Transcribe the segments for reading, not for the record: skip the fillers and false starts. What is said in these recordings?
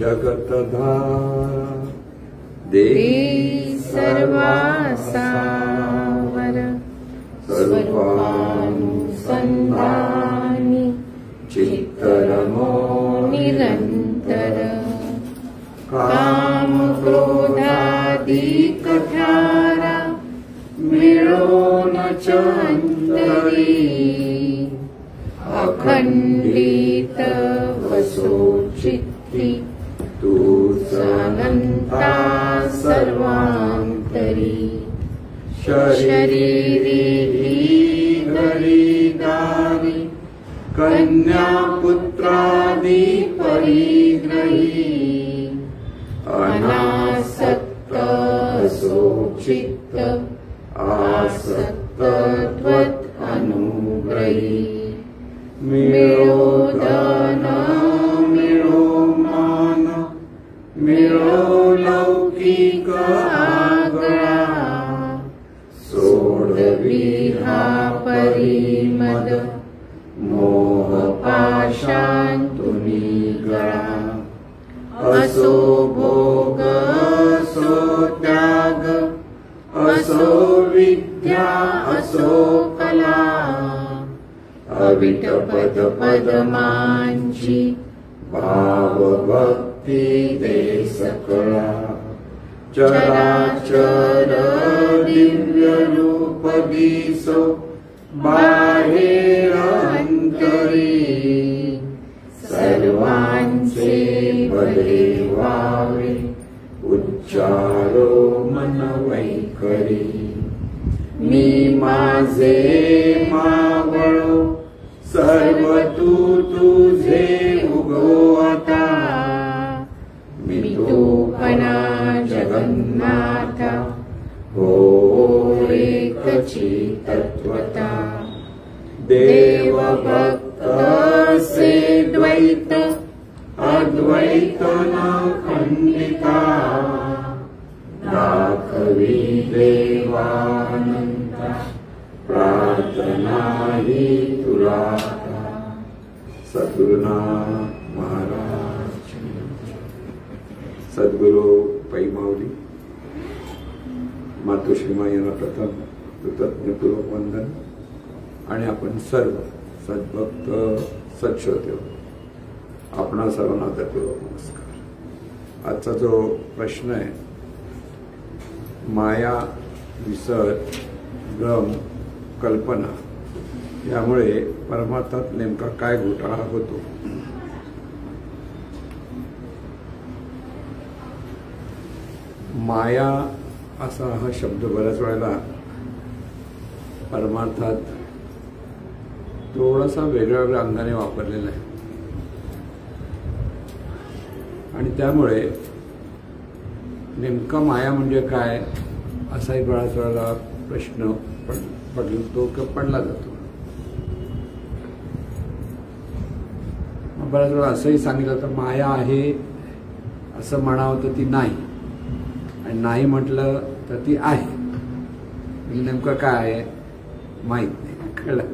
जगतधारा देवी सर्वासावर सर्वानुसंधानी चित्तरमो निरंतर काम क्रोधादिक ठारा मिळून चंतरी अखंडित वसोचित्ती तूच अनंता सर्वांतरी शरीरी घरीदारी कन्या पुत्रादि परिग्रही अनासक्त असोचित्त आसक्त त्वत् अनुग्रही मिळो धन मिळो मान मिळो लौकिक आगळा सोडवी हा परिमद मोह पाशांतुनी गळा असो भोग असो त्याग असो विद्या असो कला अविट पद पदमांची भाव भक्ती दे सकळा चराचर दिव्य रूप दिसो बाहेर अंतरी सर्वांचे भले व्हावे उच्चारो मन वैखरी मी माझे मावळो सर्व तू तुझे उगवता मी तूपणा जगन्नाथ हो एकची तत्वता देव भक्त से द्वैत अद्वैत न खंडिता दाखवी देवानंता प्रार्थना ही तुला सद्गुरुनाथ महाराज सद्गुरु पैमावली मातोश्रीमा यांना प्रथम कृतज्ञपूर्वक वंदन आणि आपण सर्व सद्भक्त सत्श्रोते आपणा सर्वांना आदरपूर्वक नमस्कार। आजचा जो प्रश्न आहे माया विसर भ्रम कल्पना यामुळे परमार्थात नेमका काय घोटाळा होतो। माया असा हा शब्द बऱ्याच वेळेला परमार्थात थोडासा वेगळ्या वेगळ्या अंगाने वापरलेला आहे आणि त्यामुळे नेमका माया म्हणजे काय असाही बऱ्याच वेळेला प्रश्न पडला जातो। बऱ्याच वेळा असंही सांगितलं तर माया आहे असं म्हणावं तर ती नाही आणि नाही म्हटलं तर ती आहे म्हणजे नेमकं काय आहे माहीत नाही कळलं।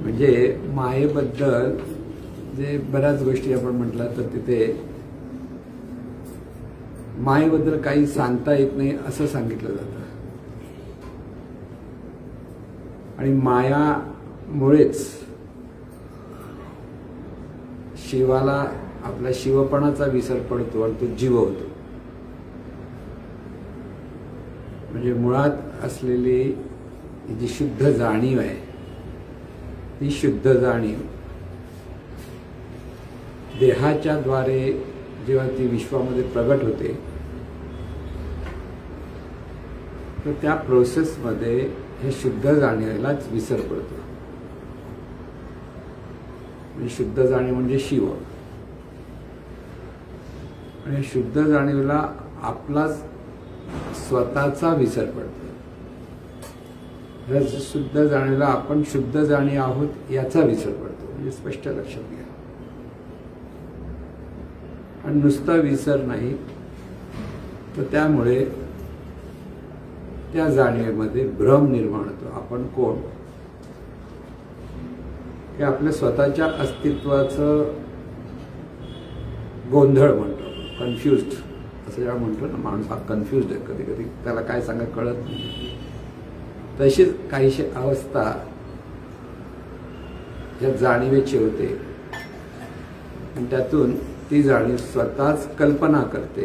म्हणजे मायेबद्दल जे बऱ्याच गोष्टी आपण म्हटलं तर तिथे मायेबद्दल काही सांगता येत नाही असं सांगितलं जातं आणि मायामुळेच शिवाला आपल्या शिवपणाचा विसर पडतो आणि तो जीव होतो। म्हणजे मुळात असलेली जी शुद्ध जाणीव आहे ती शुद्ध जाणीव देहाच्या द्वारे जेव्हा ती विश्वामध्ये प्रगट होते तर त्या प्रोसेसमध्ये हे शुद्ध जाणीवेलाच विसर पडतो। म्हणजे शुद्ध जाणीव म्हणजे शिव आणि शुद्ध जाणीवेला आपला स्वतःचा विसर पडतो। शुद्ध जाणीवेला आपण शुद्ध जाणी आहोत याचा विसर पडतो। म्हणजे स्पष्ट लक्षात घ्या आणि नुसता विसर नाही तर त्यामुळे त्या जाणीवेमध्ये भ्रम निर्माण होतो। आपण कोण हे आपल्या स्वतःच्या अस्तित्वाचं गोंधळ म्हणतो, कन्फ्युज्ड असं जेव्हा म्हणतो ना, माणूस हा कन्फ्युज्ड आहे, कधी कधी त्याला काय सांगा कळत नाही. तशीच काहीशी अवस्था या जाणीवेची होते आणि त्यातून ती जाणीव स्वतःच कल्पना करते,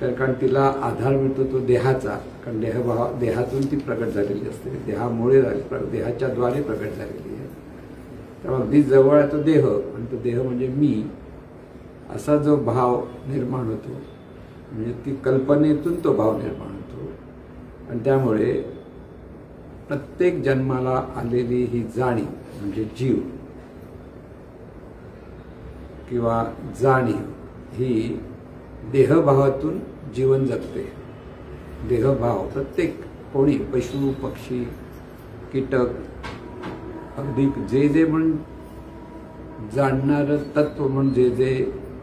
कारण तिला आधार मिळतो तो देहाचा, कारण देहातून ती प्रकट झालेली असते, देहामुळे देहाच्याद्वारे प्रकट झालेली आहे. त्यामुळे अगदी जवळ आहे तो देह, आणि तो देह म्हणजे मी असा जो भाव निर्माण होतो, म्हणजे ती कल्पनेतून तो भाव निर्माण होतो. आणि त्यामुळे प्रत्येक जन्माला आलेली ही जाणीव म्हणजे जीव किंवा जाणीव ही देहभावातून जीवन जगते. देहभाव प्रत्येक कोणी, पशु पक्षी कीटक, अगदी जे जे म्हणून जाणणारं तत्व म्हणून जे जे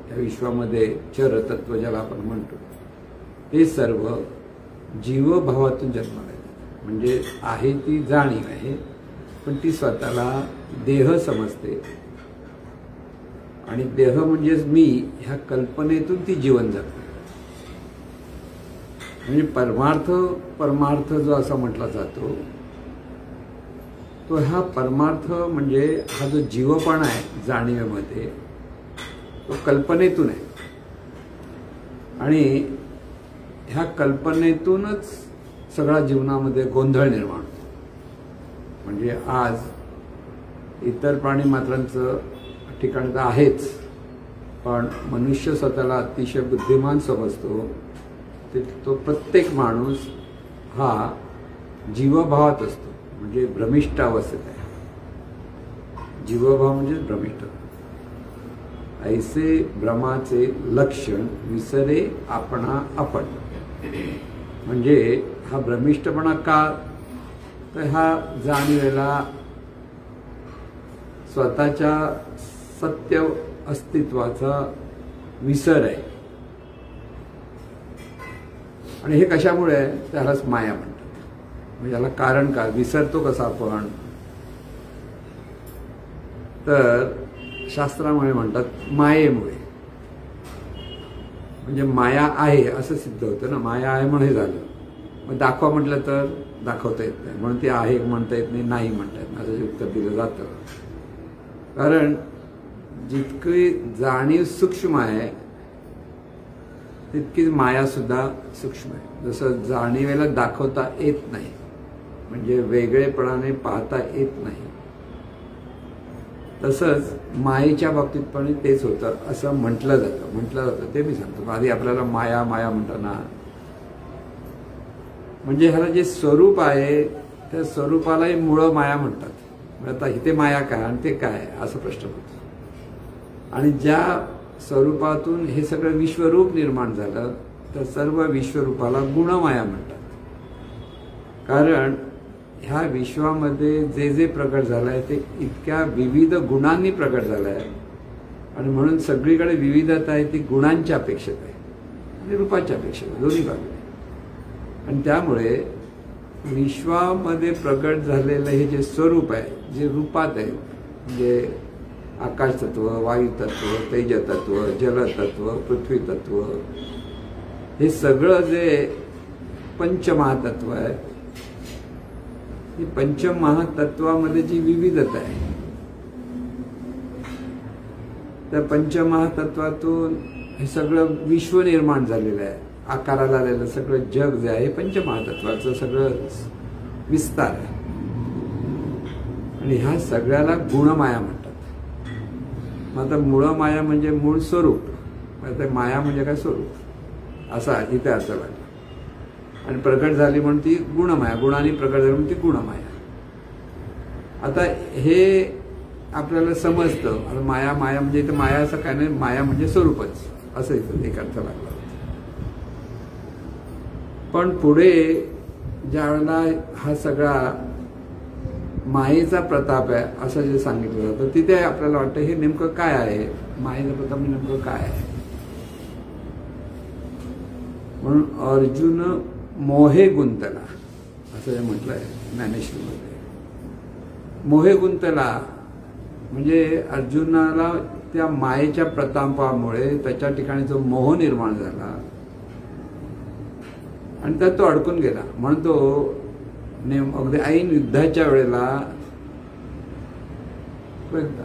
या विश्वामध्ये चर तत्व ज्याला आपण म्हणतो, हे सर्व जीवभावातून जन्माला येतात. म्हणजे आहे ती जाणीव आहे, पण ती स्वतःला देह समजते आणि देह म्हणजेच मी ह्या कल्पनेतून ती जीवन जगते. म्हणजे परमार्थ जो असा म्हटला जातो, तो हा परमार्थ म्हणजे हा जो जीवपणा आहे जाणीवेमध्ये, तो कल्पनेतून आहे. आणि ह्या कल्पनेतूनच सगळा जीवनामध्ये गोंधळ निर्माण होतो. म्हणजे आज इतर प्राणी मात्रांचं ठिकाण तर आहेच, पण मनुष्य स्वतःला अतिशय बुद्धिमान समजतो. तो प्रत्येक माणूस हा जीवभावात असतो, म्हणजे भ्रमिष्ठ अवस्थेत आहे. जीवभाव म्हणजे भ्रमिष्ठ. ऐसे भ्रमाचे लक्षण विसरे आपणा आपण. म्हणजे हा भ्रमिष्ठपणा का, तर हा जाणीवेला स्वतःच्या सत्य अस्तित्वाचा विसर आहे. आणि हे कशामुळे आहे, त्यालाच माया म्हणतात. म्हणजे याला कारण काय, विसरतो कसा आपण, तर शास्त्रामुळे म्हणतात मायेमुळे. म्हणजे माया आहे असं सिद्ध होतं ना, माया आहे म्हणून हे झालं. मग दाखवा म्हटलं तर दाखवता येत नाही, म्हणून ती आहे म्हणता येत नाही, नाही म्हणता येत नाही, असं उत्तर दिलं जातं. कारण जितकी जाणीव सूक्ष्म आहे तितकीच माया सुद्धा सूक्ष्म आहे. जसं जाणीवेला दाखवता येत नाही, म्हणजे वेगळेपणाने पाहता येत नाही, तसंच मायेच्या बाबतीत पण तेच होतं असं म्हटलं जातं. ते मी सांगतो. आधी आपल्याला माया माया म्हणताना म्हणजे ह्याला जे स्वरूप आहे त्या स्वरूपालाही मूळ माया म्हणतात. आता इथे माया काय आणि ते काय असा प्रश्न होतो. आणि ज्या स्वरूपातून हे सगळं विश्वरूप निर्माण झालं, तर सर्व विश्वरूपाला गुणमाया म्हणतात. कारण ह्या विश्वामध्ये जे जे प्रकट झालंय ते इतक्या विविध गुणांनी प्रकट झालंय, आणि म्हणून सगळीकडे विविधता आहे ती गुणांच्या अपेक्षित आहे आणि रूपाच्या अपेक्षित आहे, दोन्ही बाजू. आणि त्यामुळे विश्वामध्ये प्रकट झालेलं हे जे स्वरूप आहे, जे रूपात आहे, म्हणजे आकाश तत्व, वायू तत्व, तेज तत्व, जल तत्व, पृथ्वी तत्व, हे सगळं जे पंचमहातत्व आहे, ही पंचमहातत्वामध्ये जी विविधता आहे, त्या पंचमहातत्वातून हे सगळं विश्व निर्माण झालेलं आहे. आकाराला आलेलं सगळं जग जे आहे पंचमहातत्वाचं सगळं विस्तार आहे. आणि ह्या सगळ्याला गुणमाया म्हणतात. मग आता मूळ माया म्हणजे मूळ स्वरूप, आता माया म्हणजे काय, स्वरूप असा इथे अर्थ लागला. आणि प्रकट झाली म्हणून ती गुणमाया, गुणांनी प्रकट झाली म्हणून ती गुणमाया. आता हे आपल्याला समजतं. आता माया माया म्हणजे इथं माया असं काय नाही, माया म्हणजे स्वरूपच असं इथं एक अर्थ लागला. पण पुढे ज्यावेळेला हा सगळा मायेचा प्रताप आहे असं जे सांगितलं जातं, तिथे आपल्याला वाटतं हे नेमकं काय आहे, मायेचा प्रताप नेमकं काय आहे. म्हणून अर्जुन मोहे गुंतला असं जे म्हटलंय ज्ञानेश्वरीमध्ये. मोहे गुंतला म्हणजे अर्जुनाला त्या मायेच्या प्रतापामुळे त्याच्या ठिकाणी जो मोह निर्माण झाला आणि त्यात तो अडकून गेला. म्हणून तो अगदी ऐन युद्धाच्या वेळेला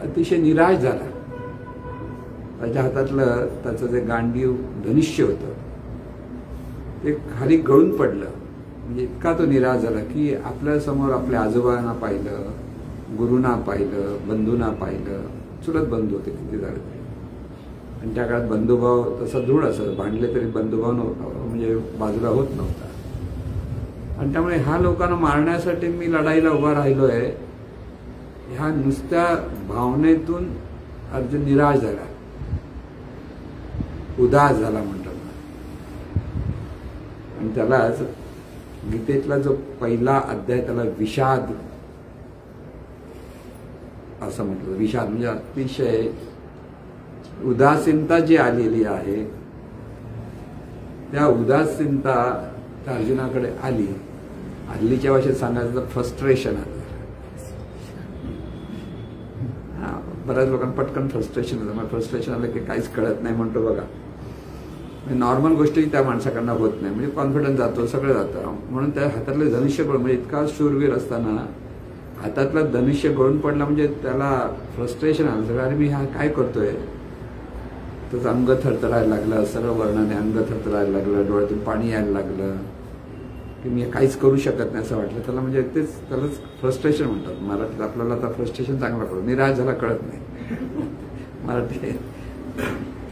अतिशय निराश झाला. त्याच्या हातातलं त्याचं जे गांडीव धनुष्य होतं ते खाली गळून पडलं. म्हणजे इतका तो निराश झाला की आपल्या समोर आपल्या आजोबांना पाहिलं, गुरुना पाहिलं, बंधूंना पाहिलं. चुलत बंधू होते किती झाले आणि त्या काळात बंधुभाव तसा दृढ असत, भांडले तरी बंधुभाव म्हणजे बाजूला होत नव्हता. आणि त्यामुळे ह्या लोकांना मारण्यासाठी मी लढाईला उभा राहिलोय ह्या नुसत्या भावनेतून अर्जुन निराश झाला, उदास झाला म्हणतात. आणि त्यालाच गीतेतला जो पहिला अध्याय त्याला विषाद असं म्हटलं. विषाद म्हणजे अतिशय उदासीनता जी आलेली आहे त्या उदासीनता त्या अर्जुनाकडे आली. हल्लीच्या भाषेत सांगायचं तर फ्रस्ट्रेशन आलं. बऱ्याच लोकांना पटकन फ्रस्ट्रेशन होतं. मग फ्रस्ट्रेशन आलं की काहीच कळत नाही म्हणतो बघा. नॉर्मल गोष्टी त्या माणसाकडनं होत नाही. म्हणजे कॉन्फिडन्स जातो, सगळं जातं. म्हणून त्या हातातलं धनुष्य गळून म्हणजे इतका शूरवीर असताना हातातलं धनुष्य गळून पडला म्हणजे त्याला फ्रस्ट्रेशन आलं सगळं. अरे मी हा काय करतोय. त्याचं अंग थरथरायला लागलं, सर्व वर्णाने अंग थरथरायला लागलं, डोळ्यातून पाणी यायला लागलं की मी काहीच करू शकत नाही असं वाटलं त्याला. म्हणजे तेच त्यालाच फ्रस्ट्रेशन म्हणतात. मराठीत आपल्याला आता फ्रस्ट्रेशन चांगला कळतो. निराश झाला कळत नाही मराठी.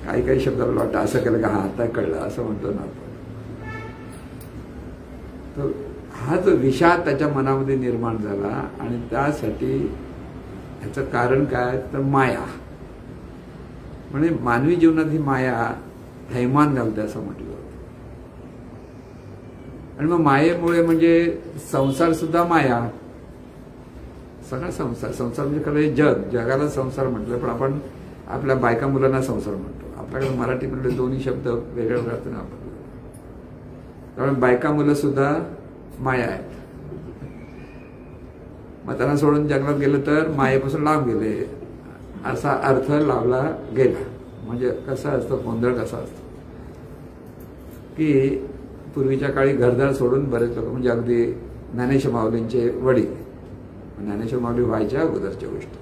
काही काही शब्द आपल्याला वाटतं असं केलं का हा आता कळलं असं म्हणतो ना आपण. तर हा जो विषाद त्याच्या मनामध्ये निर्माण झाला आणि त्यासाठी ह्याचं कारण काय तर माया. म्हणजे मानवी जीवनात ही माया थैमान घालते असं म्हटलं जातं. आणि मग मायेमुळे म्हणजे संसार सुद्धा माया. सगळा संसार म्हणजे खरं जगाला संसार म्हटलं पण आपण आपल्या बायका मुलांना संसार म्हणतो. आपल्याकडे मराठीमधले दोन्ही शब्द वेगळे करतो ना आपण. त्यामुळे बायका मुलं सुद्धा माया आहेत. मग त्यांना सोडून जंगलात गेलं तर मायेपासून लांब गेले असा अर्थ लावला गेला. म्हणजे कसा असतो गोंधळ कसा असतो की पूर्वीच्या काळी घरदार सोडून बरेच लोक म्हणजे अगदी ज्ञानेश्वर माऊलींचे वडील, ज्ञानेश्वर माऊली व्हायच्या अगोदरच्या गोष्टी,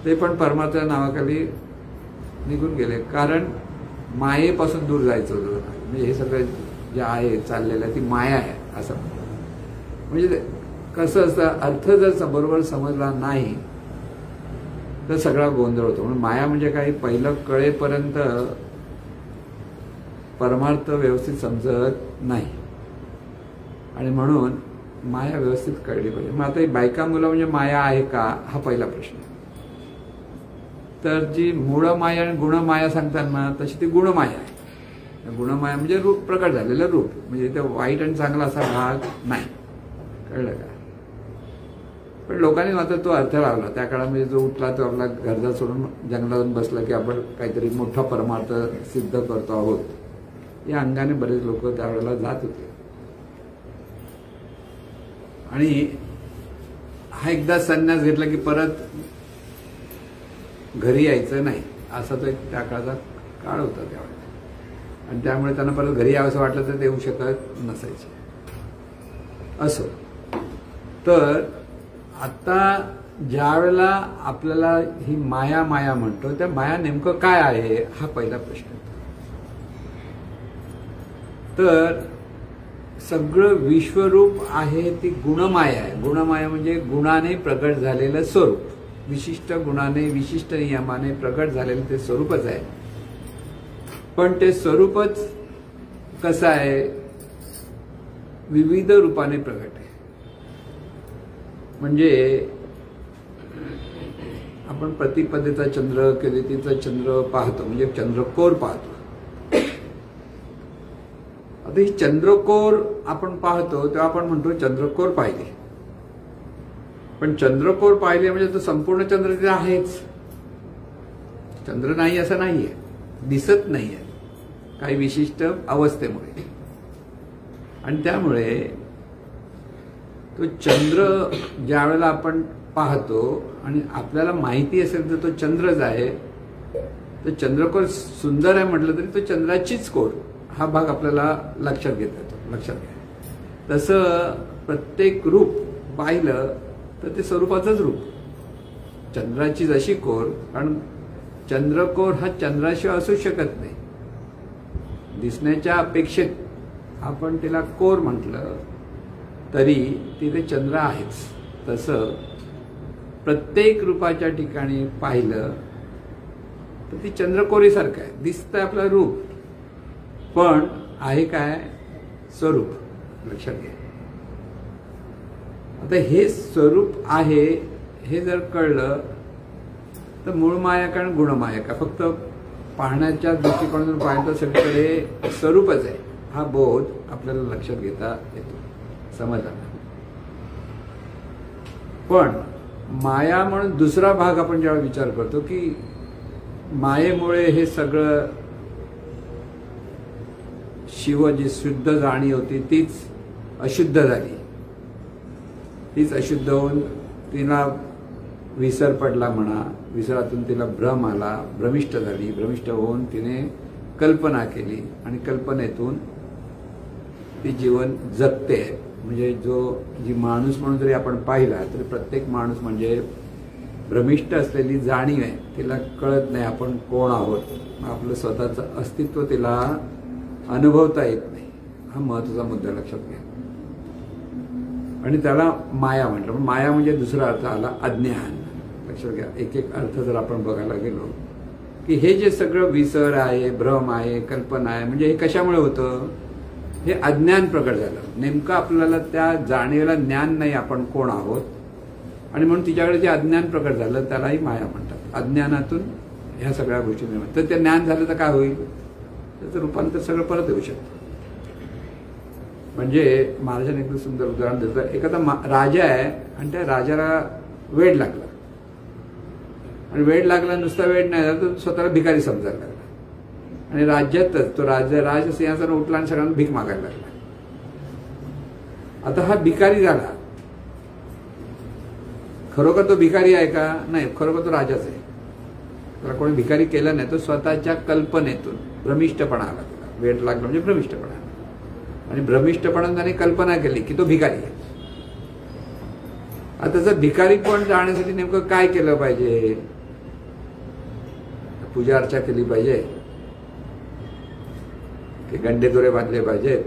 ते पण परमात्म्या नावाखाली निघून गेले. कारण मायेपासून दूर जायचं होतं. म्हणजे हे सगळं जे आहे चाललेलं ती माया आहे असं. म्हणजे कसं असतं अर्थ जर बरोबर समजला नाही तर सगळा गोंधळ होतो. म्हणून माया म्हणजे काही पहिलं कळेपर्यंत परमार्थ व्यवस्थित समजत नाही. आणि म्हणून माया व्यवस्थित कळली पाहिजे. मग आता ही बायका मुलं म्हणजे माया आहे का हा पहिला प्रश्न. तर जी मूळ माया आणि गुणमाया सांगतात ना तशी ती गुणमाया आहे. गुणमाया म्हणजे रूप प्रकट झालेलं रूप. म्हणजे ते वाईट आणि चांगला असा भाग नाही. कळलं का. पण लोकांनी मात्र तो अर्थ लावला. त्या काळामध्ये जो उठला तो आपला घरदार सोडून जंगलातून बसला की आपण काहीतरी मोठा परमार्थ सिद्ध करतो आहोत या अंगाने बरेच लोक त्यावेळेला जात होते. आणि हा एकदा संन्यास घेतला की परत घरी यायचं नाही असा तो एक त्या काळाचा काळ होता त्यावेळेला. आणि त्यामुळे त्यांना परत घरी यावं असं वाटलं तर ते येऊ शकत नसायचे. असो तर आता ज्या वेळेला आपल्याला ही माया माया म्हणतो त्या माया नेमकं काय आहे हा पहिला प्रश्न. तर सगळं विश्वरूप आहे ती गुणमाया आहे. गुणमाया म्हणजे गुणाने प्रगट झालेलं स्वरूप. विशिष्ट गुणाने विशिष्ट नियमाने प्रगट झालेलं ते स्वरूपच आहे. पण ते स्वरूपच कसं आहे विविध रूपाने प्रगट आहे. म्हणजे आपण प्रतिपदेचा चंद्र केदितीचा चंद्र पाहतो म्हणजे चंद्रकोर पाहतो. आता ही चंद्रकोर आपण पाहतो तेव्हा आपण म्हणतो चंद्रकोर पाहिले. पण चंद्रकोर पाहिले म्हणजे तो संपूर्ण चंद्र तिथे आहेच. चंद्र नाही असं नाहीये, दिसत नाहीये काही विशिष्ट अवस्थेमुळे. आणि त्यामुळे तो चंद्र ज्या वेळेला आपण पाहतो आणि आपल्याला माहिती असेल तर तो चंद्रच आहे तर चंद्रकोर सुंदर आहे म्हटलं तरी तो चंद्राचीच कोर हा भाग आपल्याला लक्षात घेता येतो. लक्षात घ्या तसं प्रत्येक रूप पाहिलं तर ते स्वरूपाचंच रूप. चंद्राची जशी कोर, कारण चंद्रकोर हा चंद्राशिवाय असू शकत नाही. दिसण्याच्या अपेक्षेत आपण तिला कोर म्हटलं तरी तिथे चंद्र आहेच. तसं प्रत्येक रूपाच्या ठिकाणी पाहिलं तर ती चंद्रकोरीसारखं आहे. दिसतंय आपलं रूप, पण आहे काय स्वरूप. लक्षात घ्या. आता हे स्वरूप आहे हे जर कळलं तर मूळ माया का गुण माया का, फक्त पाहण्याच्या दृष्टिकोनातून पाहिलं तर सगळीकडे स्वरूपच आहे हा बोध आपल्याला लक्षात घेता येतो. समजला. पण माया म्हणून दुसरा भाग आपण जेव्हा विचार करतो की मायेमुळे हे सगळं शिव जी शुद्ध जाणीव होती तीच अशुद्ध झाली. तीच अशुद्ध होऊन तिला विसर पडला म्हणा, विसरातून तिला भ्रम आला, भ्रमिष्ट झाली, भ्रमिष्ट होऊन तिने कल्पना केली आणि कल्पनेतून ती जीवन जगते. म्हणजे जी माणूस म्हणून जरी आपण पाहिला तरी प्रत्येक माणूस म्हणजे भ्रमिष्ट असलेली जाणीव आहे. तिला कळत नाही आपण कोण आहोत, आपलं स्वतःचं अस्तित्व तिला अनुभवता येत नाही. हा महत्वाचा मुद्दा लक्षात घ्या. आणि त्याला माया म्हटलं. पण माया म्हणजे दुसरा अर्थ आला अज्ञान. लक्षात घ्या. एक एक अर्थ जर आपण बघायला गेलो की हे जे सगळं विसर आहे, भ्रम आहे, कल्पना आहे, म्हणजे हे कशामुळे होतं, हे अज्ञान प्रकट झालं. नेमकं आपल्याला त्या जाणीवेला ज्ञान नाही आपण कोण आहोत, आणि म्हणून तिच्याकडे जे अज्ञान प्रकट झालं त्यालाही माया म्हणतात. अज्ञानातून ह्या सगळ्या गोष्टी निर्माण. तर ते ज्ञान झालं तर काय होईल, त्याचं रूपांतर सगळं परत येऊ शकतं. म्हणजे महाराजांनी एक सुंदर उदाहरण देतं. एखादा राजा आहे आणि त्या राजाला वेड लागला, आणि वेड लागला नुसता वेड नाही झाला, तो स्वतःला भिकारी समजायला लागला. आणि राज्यातच तो राज सिंहासन उठला आणि सगळ्यांना भीक मागायला लागला. आता हा भिकारी झाला. खरोखर तो भिकारी आहे का, नाही, खरोखर तो राजाच आहे. त्याला कोणी भिकारी केला नाही. तो स्वतःच्या कल्पनेतून भ्रमिष्टपणा आला. त्याला वेड लागला म्हणजे भ्रमिष्टपणा, आणि भ्रमिष्टपणाने त्याने कल्पना केली की तो भिकारी आहे. आता जर भिकारी पण जाण्यासाठी नेमकं काय केलं पाहिजे, पूजा अर्चा केली पाहिजे की गंडे दोरे बांधले पाहिजेत,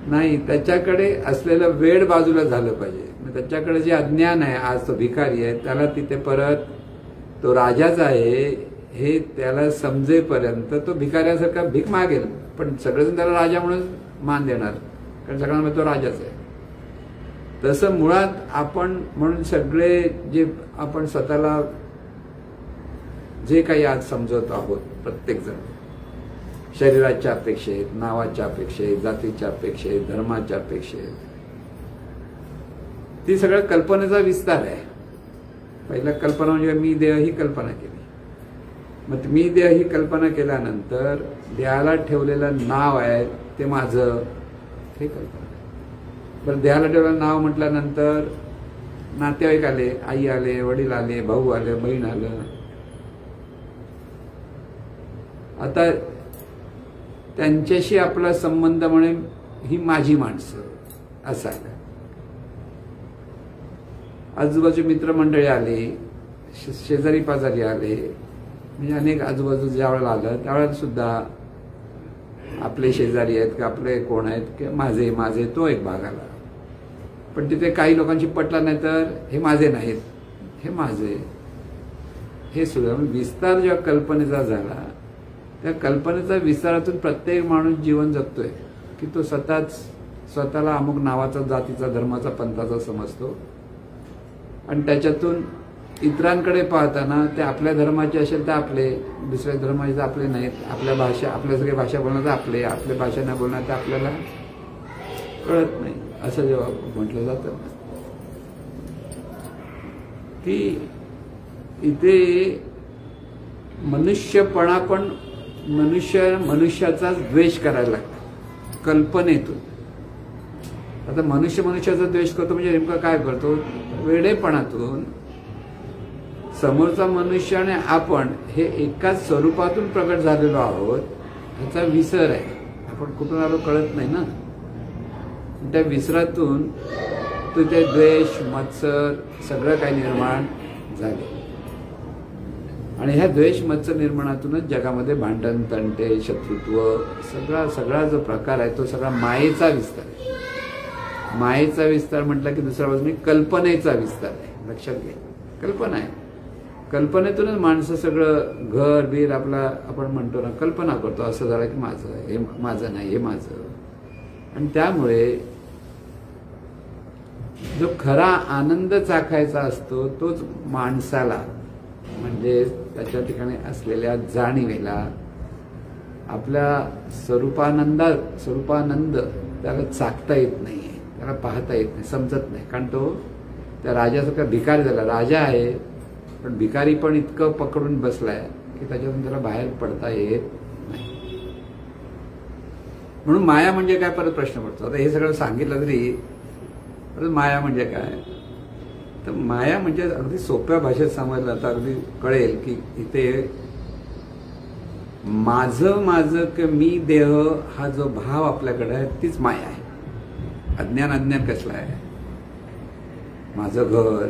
नाही, त्याच्याकडे असलेलं वेड बाजूला झालं पाहिजे. त्याच्याकडे जे अज्ञान आहे, आज तो भिकारी आहे, त्याला तिथे परत तो राजाच आहे हे त्याला समजेपर्यंत तो भिकाऱ्यासारखा भीक मागेल. पण सगळेजण त्याला राजा म्हणून मान देणार, कारण सगळ्यांना तो राजाच आहे. तसं मुळात आपण म्हणून सगळे जे आपण स्वतःला जे काही आज समजत आहोत, प्रत्येक जण शरीराच्या अपेक्षेत, नावाच्या अपेक्षेत, जातीच्या अपेक्षेत, धर्माच्या अपेक्षेत, ती सगळं कल्पनेचा विस्तार आहे. पहिला कल्पना म्हणजे मी देह ही कल्पना केली. मग मी देह ही कल्पना केल्यानंतर देहाला ठेवलेलं नाव आहे ते माझं, हे कल्पना. बरं, देहाला ठेवलेलं नाव म्हटल्यानंतर नातेवाईक आले, आई आले, वडील आले, भाऊ आले, बहीण आलं. आता त्यांच्याशी आपला संबंध म्हणून ही माझी माणसं असायला. आजूबाजू मित्रमंडळी आली, शेजारी पाजारी आले, म्हणजे अनेक आजूबाजू ज्यावेळेला आलं त्यावेळेला सुद्धा आपले शेजारी आहेत का, आपले कोण आहेत की माझे तो एक भाग आला. पण तिथे काही लोकांशी पटला नाही तर हे माझे नाहीत, हे माझे, हे सुद्धा विस्तार जेव्हा कल्पनेचा झाला, त्या कल्पनेच्या विस्तारातून प्रत्येक माणूस जीवन जगतोय की तो स्वतःला अमुक नावाचा, जातीचा, धर्माचा, पंथाचा समजतो. आणि त्याच्यातून इतरांकडे पाहताना ते आपल्या धर्माचे असेल तर आपले, दुसऱ्या धर्माचे आपले नाहीत, आपल्या सगळ्या भाषा बोलणार तर आपल्या भाषा नाही बोलणार तर आपल्याला कळत नाही, असं जेव्हा म्हटलं जातं की इथे मनुष्यपणा पण मनुष्याचाच द्वेष करायला लागतो कल्पनेतून. आता मनुष्याचा द्वेष करतो म्हणजे नेमकं काय करतो, वेडेपणातून समोरचा मनुष्य आणि आपण हे एकाच स्वरूपातून प्रगट झालेलो आहोत ह्याचा विसर आहे. आपण कुठून आलो कळत नाही ना. त्या विसरातून तुझे द्वेष मत्सर सगळं काही निर्माण झाले आणि ह्या द्वेष मत्सर निर्माणातूनच जगामध्ये भांडण तंटे शत्रुत्व सगळा जो प्रकार आहे तो सगळा मायेचा विस्तार आहे. मायेचा विस्तार म्हटलं की दुसऱ्या बाजूने कल्पनेचा विस्तार आहे. लक्षात घ्या, कल्पना आहे. कल्पनेतूनच माणसं सगळं घर बीर आपला आपण म्हणतो ना, कल्पना करतो असं झालं की माझं हे माझं नाही हे माझं. आणि त्यामुळे जो खरा आनंद चाखायचा असतो तोच माणसाला म्हणजे त्याच्या ठिकाणी असलेल्या जाणीवेला आपल्या स्वरूपानंद त्याला चाखता येत नाहीये, त्याला पाहता येत नाही, समजत नाही. कारण तो त्या राजासारखा भिकारी झाला. राजा आहे पण भिकारी पण इतकं पकडून बसलाय की त्याच्यातून त्याला बाहेर पडता येत नाही. म्हणून माया म्हणजे काय परत प्रश्न पडतो. आता हे सगळं सांगितलं तरी परत माया म्हणजे काय, तर माया म्हणजे अगदी सोप्या भाषेत समजलं तर अगदी कळेल की इथे माझं की मी देह हा जो भाव आपल्याकडे आहे तीच माया आहे. अज्ञान कसला आहे, माझं घर,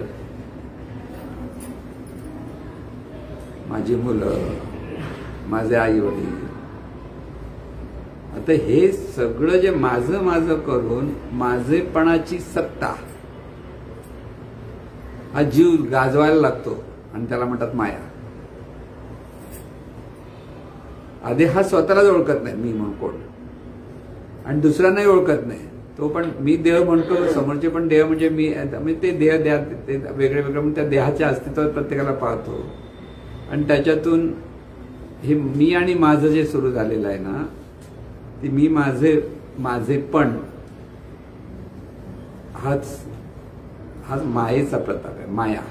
माझी मुलं, माझे आई वडील, आता हे सगळं जे माझं करून माझेपणाची सत्ता हा जीव गाजवायला लागतो आणि त्याला म्हणतात माया. आधी हा स्वतःलाच ओळखत नाही मी म्हणून कोण, आणि दुसऱ्यांनाही ओळखत नाही. तो पण मी देह म्हणतो, समोरचे पण देह म्हणजे मी, ते देह ते वेगळे वेगळे त्या देहाच्या अस्तित्वात प्रत्येकाला पाहतो. आणि त्याच्यातून हे मी आणि माझं जे सुरू झालेलं आहे ना, ते मी माझे पण हाच मायेचा प्रताप आहे. माया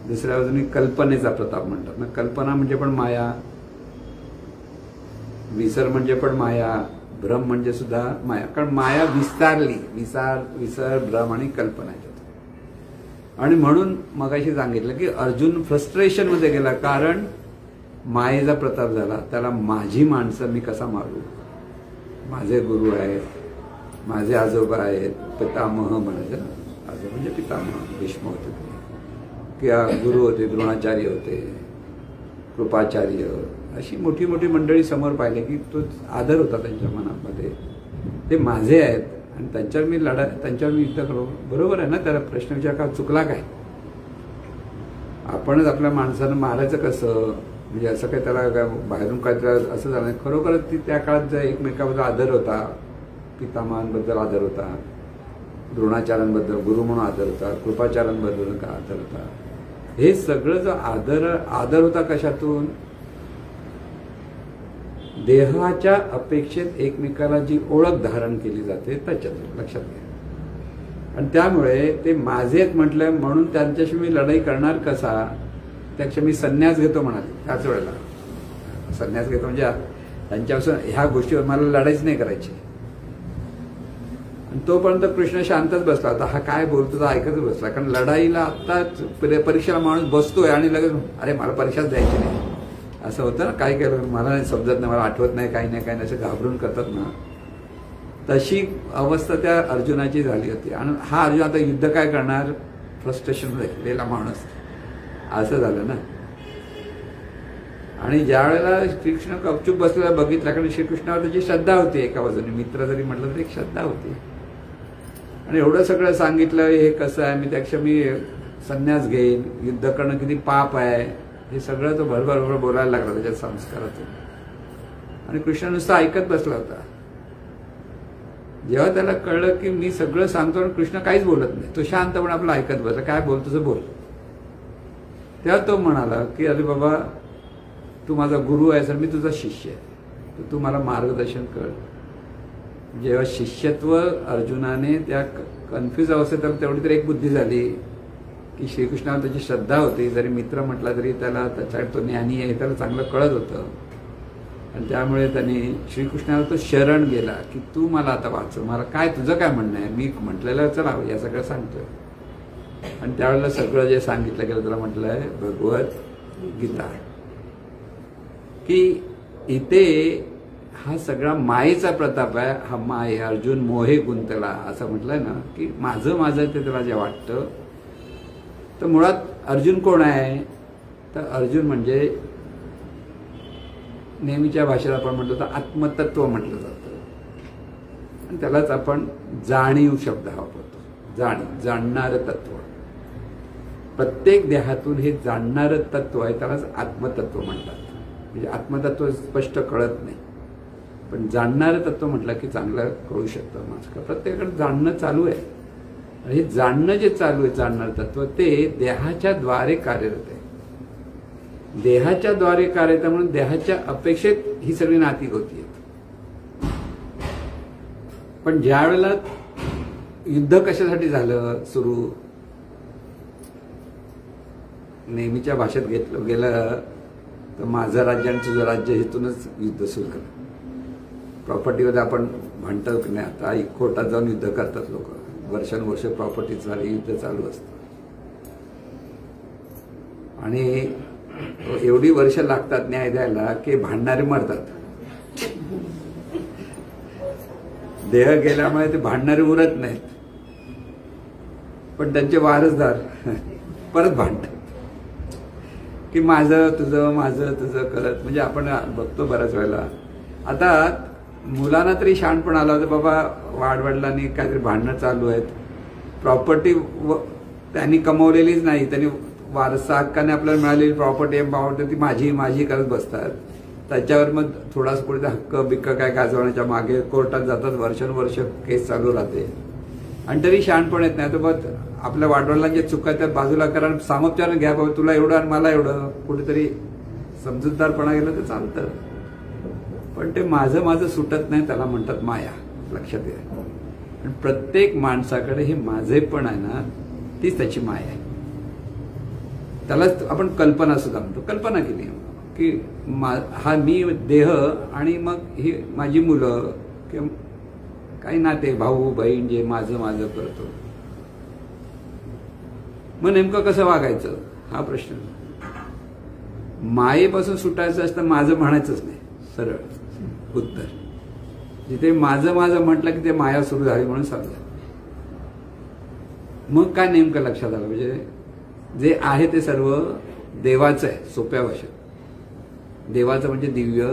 दुसऱ्या बाजूने कल्पनेचा प्रताप म्हणतात ना. कल्पना म्हणजे पण माया, विसर म्हणजे पण माया, भ्रम म्हणजे सुद्धा माया. कारण माया विस्तारली, विसर भ्रम आणि कल्पना. आणि म्हणून मगाशी सांगितलं की अर्जुन फ्रस्ट्रेशन मध्ये गेला, कारण मायेचा प्रताप झाला. त्याला माझी माणसं मी कसा मारू, माझे गुरु आहेत, माझे आजोबा आहेत, पितामह म्हणायचं ना, आजोबा म्हणजे पितामह, भीष्म होते किंवा गुरु होते, द्रोणाचार्य होते, कृपाचार्य, अशी मोठी मोठी मंडळी समोर पाहिले की तो आदर होता त्यांच्या मनामध्ये. ते माझे आहेत आणि त्यांच्यावर मी त्यांच्यावर मी युद्ध करू. बरोबर आहे ना. त्याला प्रश्न विचार का चुकला काय, आपणच आपल्या माणसानं मारायचं कसं, म्हणजे असं काही त्याला बाहेरून काय असं झालं नाही. खरोखरच ती त्या काळात एकमेकाबद्दल आदर होता, पितामहांबद्दल आदर होता, द्रोणाचार्यांबद्दल गुरु म्हणून आदर होता, कृपाचार्यांबद्दल का आदर होता. हे सगळं जो आदर होता कशातून, देहाच्या अपेक्षेत एकमेकाला जी ओळख धारण केली जाते त्याच्यातून. लक्षात घ्या. आणि त्यामुळे ते माझेच म्हटलं म्हणून त्यांच्याशी मी लढाई करणार कसा, त्यापेक्षा मी संन्यास घेतो म्हणाले. त्याच वेळेला संन्यास घेतो म्हणजे त्यांच्यापासून ह्या गोष्टीवर मला लढाईच नाही करायची. आणि तोपर्यंत कृष्ण शांतच बसला होता. हा काय बोलतो तो ऐकतच बसला. कारण लढाईला आत्ताच परीक्षेला माणूस बसतोय आणि लगेच अरे मला परीक्षाच द्यायची नाही असं होतं ना. काय केलं मला नाही समजत नाही, मला आठवत नाही, काही नाही असं घाबरून करतात ना. तशी अवस्था त्या अर्जुनाची झाली होती. आणि हा अर्जुन आता युद्ध काय करणार, फ्रस्ट्रेशन राहिलेला माणूस असं झालं ना. आणि ज्या वेळेला श्रीकृष्ण गपचूप बसलेला बघितला, कारण श्रीकृष्णावर त्याची श्रद्धा होती. एका बाजूने मित्र जरी म्हटलं तरी एक श्रद्धा होती. आणि एवढं सगळं सांगितलं हे कसं आहे, मी त्यापेक्षा मी संन्यास घेईन, युद्ध करणं किती पाप आहे, हे सगळं तो भरभर बोलायला लागला त्याच्या संस्कारातून. आणि कृष्ण नुसतं ऐकत बसला होता. जेव्हा त्याला कळलं की मी सगळं सांगतो आणि कृष्ण काहीच बोलत नाही, तो शांतपणे आपलं ऐकत बसला. काय बोल तुझं बोल. तेव्हा तो म्हणाला की अरे बाबा तू माझा गुरु आहेस आणि मी तुझा शिष्य आहे, तर तू मला मार्गदर्शन कर. जेव्हा शिष्यत्व अर्जुनाने त्या कन्फ्युज अवस्थेत त्याला तेवढी तरी एक बुद्धी झाली की श्रीकृष्णावर त्याची श्रद्धा होती. जरी मित्र म्हटला तरी त्याला त्याच्या तो ज्ञानी आहे त्याला चांगलं कळत होतं. आणि त्यामुळे त्याने श्रीकृष्णाला तो शरण गेला की तू मला आता वाचव, मला काय तुझं काय म्हणणं आहे, मी म्हटलेलं चला या सगळं सांगतोय. आणि त्यावेळेला सगळं जे सांगितलं गेलं त्याला म्हटलंय भगवद्गीता. की इथे हा सगळा मायेचा प्रताप आहे. हा माय अर्जुन मोहे गुंतला असं म्हटलंय ना, की माझं माझं ते त्याला जे वाटतं. तर मुळात अर्जुन कोण आहे? तर अर्जुन म्हणजे नेहमीच्या भाषेत आपण म्हटलं तर आत्मतत्व म्हटलं जातं. आणि त्यालाच आपण जाणीव शब्द वापरतो. जाणणारं तत्व. प्रत्येक देहातून हे जाणणारं तत्व आहे, त्यालाच आत्मतत्व म्हणतात. म्हणजे आत्मतत्व स्पष्ट कळत नाही, पण जाणणारं तत्व म्हटलं की चांगलं कळू शकतं. माझं प्रत्येकाकडे जाणणं चालू आहे. आणि हे जाणणं जे चालू आहे, जाणणारं तत्व, ते देहाच्या द्वारे कार्यरत आहे. देहाच्या द्वारे कार्यरत म्हणून देहाच्या अपेक्षेत ही सगळी नाती होती. पण ज्या वेळेला युद्ध कशासाठी झालं सुरू, नेहमीच्या भाषेत घेतलं गेलं तर माझं राज्य आणि तुझं राज्य हेतूनच युद्ध सुरू झालं. प्रॉपर्टीमध्ये आपण म्हणतो की नाही, आता कोर्टात जाऊन युद्ध करतात लोक. वर्षानुवर्ष प्रॉपर्टी झाली, युद्ध चालू असतं. आणि एवढी वर्ष लागतात न्याय द्यायला की भांडणारे मरतात. देह गेल्यामुळे ते भांडणारे उरत नाहीत, पण त्यांचे वारसदार परत भांडतात की माझं तुझं करत. म्हणजे आपण बघतो बऱ्याच वेळेला. आता मुलांना तरी शहाणपण आलं होतं, बाबा वाडवडिलांनी काहीतरी भांडणं चालू आहेत, प्रॉपर्टी त्यांनी कमवलेलीच नाही, त्यांनी वारसा हक्काने आपल्याला मिळालेली प्रॉपर्टी ती माझी करत बसतात. त्याच्यावर मग थोडासा पुढे हक्क बिक्क काय गाजवण्याच्या मागे कोर्टात जातात. वर्षानुवर्ष केस चालू राहते आणि तरी शहाणपण येत नाही. तर मग आपल्या वाडवडिलांच्या चुका त्या बाजूला करा, सामोपचाराने घ्या, बाबा तुला एवढं आणि मला एवढं. कुठेतरी समजूतदारपणा गेलं तर चालतं. पण ते माझं सुटत नाही, त्याला म्हणतात माया. लक्षात घ्या. आणि प्रत्येक माणसाकडे हे माझेपण आहे ना, तीच त्याची माया आहे. त्यालाच आपण कल्पना सुद्धा म्हणतो. कल्पना केली की हा मी देह आणि मग ही माझी मुलं किंवा काही नाते भाऊ बहीण जे माझं करतो. मग नेमकं कसं वागायचं हा प्रश्न. मायेपासून सुटायचं असतं, माझं म्हणायचंच नाही. सरळ उत्तर. जिथे माझं म्हटलं की ते माया सुरू झाली म्हणून समजा. मग काय नेमकं लक्षात आलं, म्हणजे जे आहे ते सर्व देवाचं आहे. सोप्या भाषेत देवाचं म्हणजे दिव्य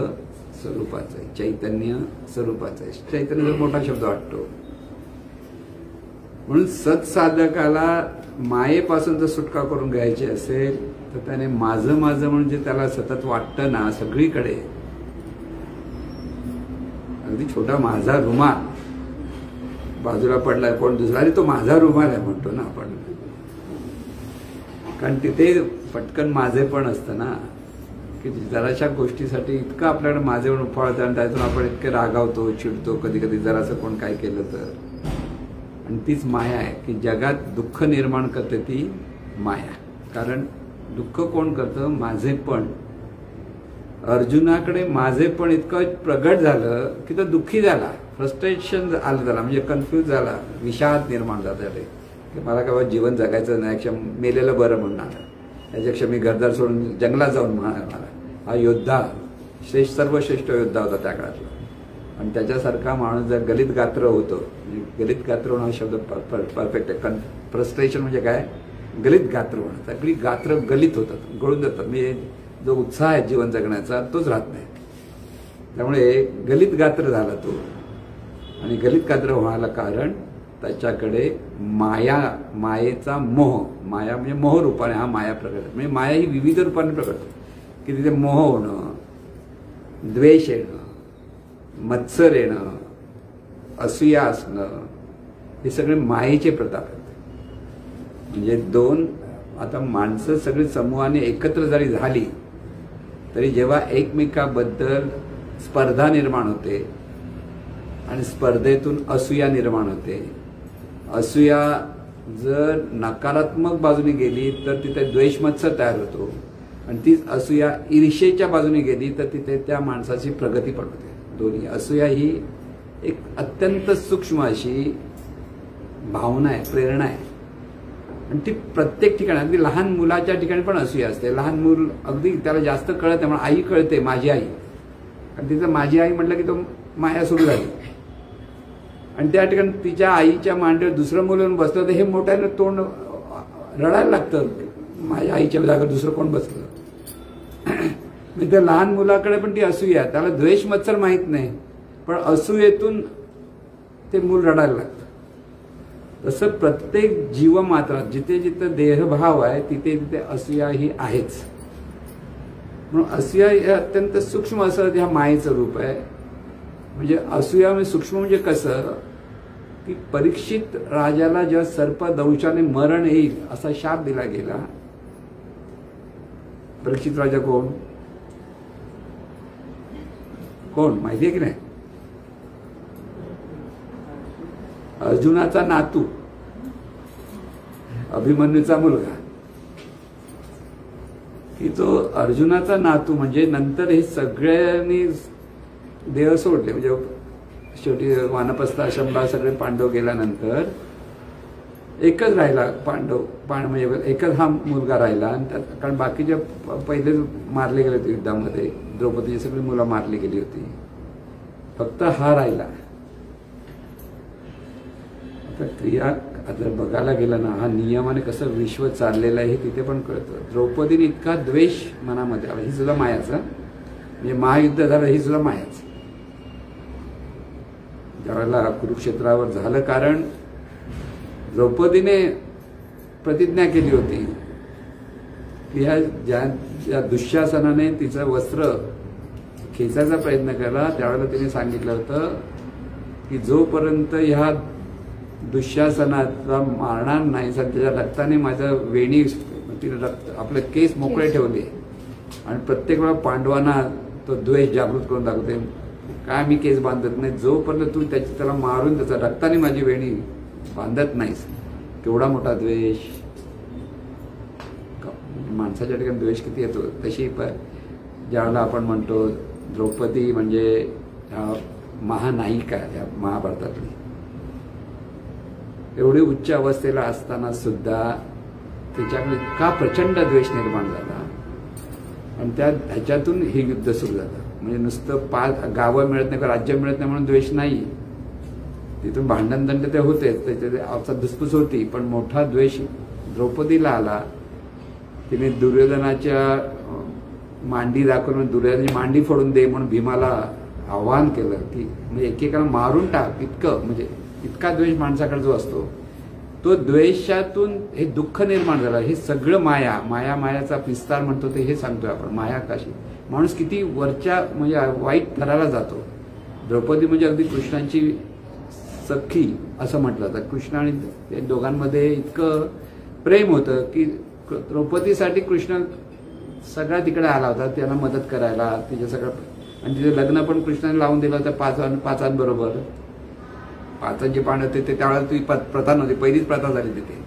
स्वरूपाचं आहे, चैतन्य स्वरूपाचं आहे. चैतन्य मोठा शब्द वाटतो. म्हणून सत्साधकाला मायेपासून जर सुटका करून घ्यायची असेल तर त्याने माझं म्हणजे त्याला सतत वाटतं ना सगळीकडे. अगदी छोटा माझा रुमाल बाजूला पडलाय, कोण दुसरा अरे तो माझा रुमाल आहे म्हणतो ना आपण. कारण तिथे पटकन माझे पण असतं ना, की जराशा गोष्टीसाठी इतकं आपल्याकडे माझे पण उफाळतं आणि त्यातून आपण इतके रागावतो, चिडतो कधी कधी जरासं कोण काय केलं तर. आणि तीच माया आहे की जगात दुःख निर्माण करते ती माया. कारण दुःख कोण करतं? माझेपण. अर्जुनाकडे माझेपण इतकं प्रगट झालं की तो दुःखी झाला, फ्रस्ट्रेशन आलं त्याला, म्हणजे कन्फ्यूज झाला, विषाद निर्माण झाला त्याला की मला काय जीवन जगायचं नाही, यापेक्षा मेलेलं बरं म्हणणार, याच्यापेक्षा मी घरदार सोडून जंगलात जाऊन म्हणणार. हा योद्धा सर्वश्रेष्ठ योद्धा होता त्या काळातला. आणि त्याच्यासारखा माणूस जर गलित गात्र होतो, म्हणजे गलित गात्र होणं हा शब्द परफेक्ट आहे. फ्रस्ट्रेशन म्हणजे काय? गलित गात्र होणं. सगळी गात्र गलित होतात, गळून जातात. म्हणजे जो उत्साह आहे जीवन जगण्याचा तोच राहत नाही. त्यामुळे गलित गात्र झाला तो. आणि गलित गात्र व्हायला कारण त्याच्याकडे मायेचा मोह. माया म्हणजे मोह रूपाने हा माया प्रकट आहे. म्हणजे माया ही विविध रूपाने प्रकट होते की तिथे मोह होणं, द्वेष येणं, मत्सर येणं, असूया असणं, हे सगळे मायेचे प्रताप आहेत. म्हणजे दोन आता माणसं सगळी समूहाने एकत्र जरी झाली तरी जेव्हा एकमेकाबद्दल स्पर्धा निर्माण होते आणि स्पर्धेतून असूया निर्माण होते, असूया जर नकारात्मक बाजूने गेली तर तिथे द्वेष मत्सर तयार होतो. आणि तीच असूया ईर्षेच्या बाजूने गेली तर तिथे त्या माणसाची प्रगती पण होते. दोन्ही. असूया ही एक अत्यंत सूक्ष्म अशी भावना आहे, प्रेरणा आहे. आणि ती प्रत्येक ठिकाणी, अगदी लहान मुलाच्या ठिकाणी पण असूया असते. लहान मूल अगदी त्याला जास्त कळत नाही, म्हणून आई कळते, माझी आई. आणि तिचं माझी आई म्हटलं की तो माया सुरू झाली. आणि त्या ठिकाणी तिच्या आईच्या मांडीवर दुसरं मूल येऊन बसलं तर हे मोठ्यानं तोंड रडायला लागतं, माझ्या आईच्या जागेवर दुसरं कोण बसलं. म्हणजे त्या लहान मुलाकडे पण ती असूया, त्याला द्वेष मत्सर माहीत नाही, पण असूयेतून ते मूल रडायला लागतं. तसं प्रत्येक जीवमात्रात जिथे जिथे देहभाव आहे तिथे तिथे असूया ही आहेच. म्हणून असूया हे अत्यंत सूक्ष्म असं ह्या मायेचं रूप आहे. म्हणजे असूया म्हणजे सूक्ष्म म्हणजे कसं की परीक्षित राजाला जेव्हा सर्प दंशाने मरण येईल असा शाप दिला गेला. परीक्षित राजा कोण कोण माहिती आहे की नाही? अर्जुनाचा नातू, अभिमन्यूचा मुलगा. की तो अर्जुनाचा नातू म्हणजे नंतर हे सगळ्यांनी देह सोडले. म्हणजे शेवटी वानप्रस्थ आश्रमला सगळे पांडव गेल्यानंतर एकच राहिला म्हणजे एकच हा मुलगा राहिला. आणि कारण बाकीचे पहिले मारले गेले होते युद्धामध्ये, द्रौपदीची सगळी मुलं मारली गेली होती, फक्त हा राहिला. आता क्रिया जर बघायला गेला ना, हा नियमाने कसं विश्व चाललेलं आहे हे तिथे पण कळतं. द्रौपदीने इतका द्वेष मनामध्ये आला, ही सुद्धा मायाचा, म्हणजे महायुद्ध झालं ही सुद्धा मायाच. ज्यावेळेला कुरुक्षेत्रावर झालं, कारण द्रौपदीने प्रतिज्ञा केली होती की ज्या दुःशासनाने तिचं वस्त्र खेचायचा प्रयत्न केला त्यावेळेला तिने सांगितलं होतं की जोपर्यंत ह्या दुःशासनाला मारणार नाही त्याच्या रक्ताने माझं वेणी, तिने रक्त आपले केस मोकळे ठेवले. आणि प्रत्येक वेळा पांडवांना तो द्वेष जागृत करून दाखवते, काय मी केस बांधत नाही, जोपर्यंत तू त्याला मारून त्याचा रक्ताने माझी वेणी बांधत नाहीस. केवढा मोठा द्वेष, माणसाच्या ठिकाणी द्वेष किती येतो. तशी ज्यावेळेला आपण म्हणतो द्रौपदी म्हणजे महानायिका या महाभारतातली, एवढी उच्च अवस्थेला असताना सुद्धा त्याच्याकडे इतका प्रचंड द्वेष निर्माण झाला. आणि ह्याच्यातून हे युद्ध सुरू झालं. म्हणजे नुसतं गावं मिळत नाही, राज्य मिळत नाही म्हणून द्वेष नाही, तिथून भांडणदंड ते होतेच, त्याच्या धुसफूस होती, पण मोठा द्वेष द्रौपदीला आला. तिने दुर्योधनाच्या मांडी दाखवून दुर्योधनाची मांडी फोडून दे म्हणून भीमाला आवाहन केलं की म्हणजे एकेकाला मारून टाक, इतकं म्हणजे इतका द्वेष माणसाकडे जो असतो, तो द्वेषातून हे दुःख निर्माण झालं. हे सगळं मायाचा विस्तार म्हणतो ते हे सांगतोय आपण. माया कशी माणूस किती वरच्या म्हणजे वाईट थराला जातो. द्रौपदी म्हणजे अगदी कृष्णाची सखी असं म्हटलं जातं. कृष्ण आणि त्या दोघांमध्ये इतकं प्रेम होतं की द्रौपदीसाठी कृष्ण सगळा तिकडे आला होता त्यांना मदत करायला, तिच्या सगळं. आणि तिचं लग्न पण कृष्णाने लावून दिलं होतं पाचांबरोबर. पाचांची पान होते ते त्यावेळेला ती प्रथा नव्हती, पहिलीच प्रथा झाली तिथे.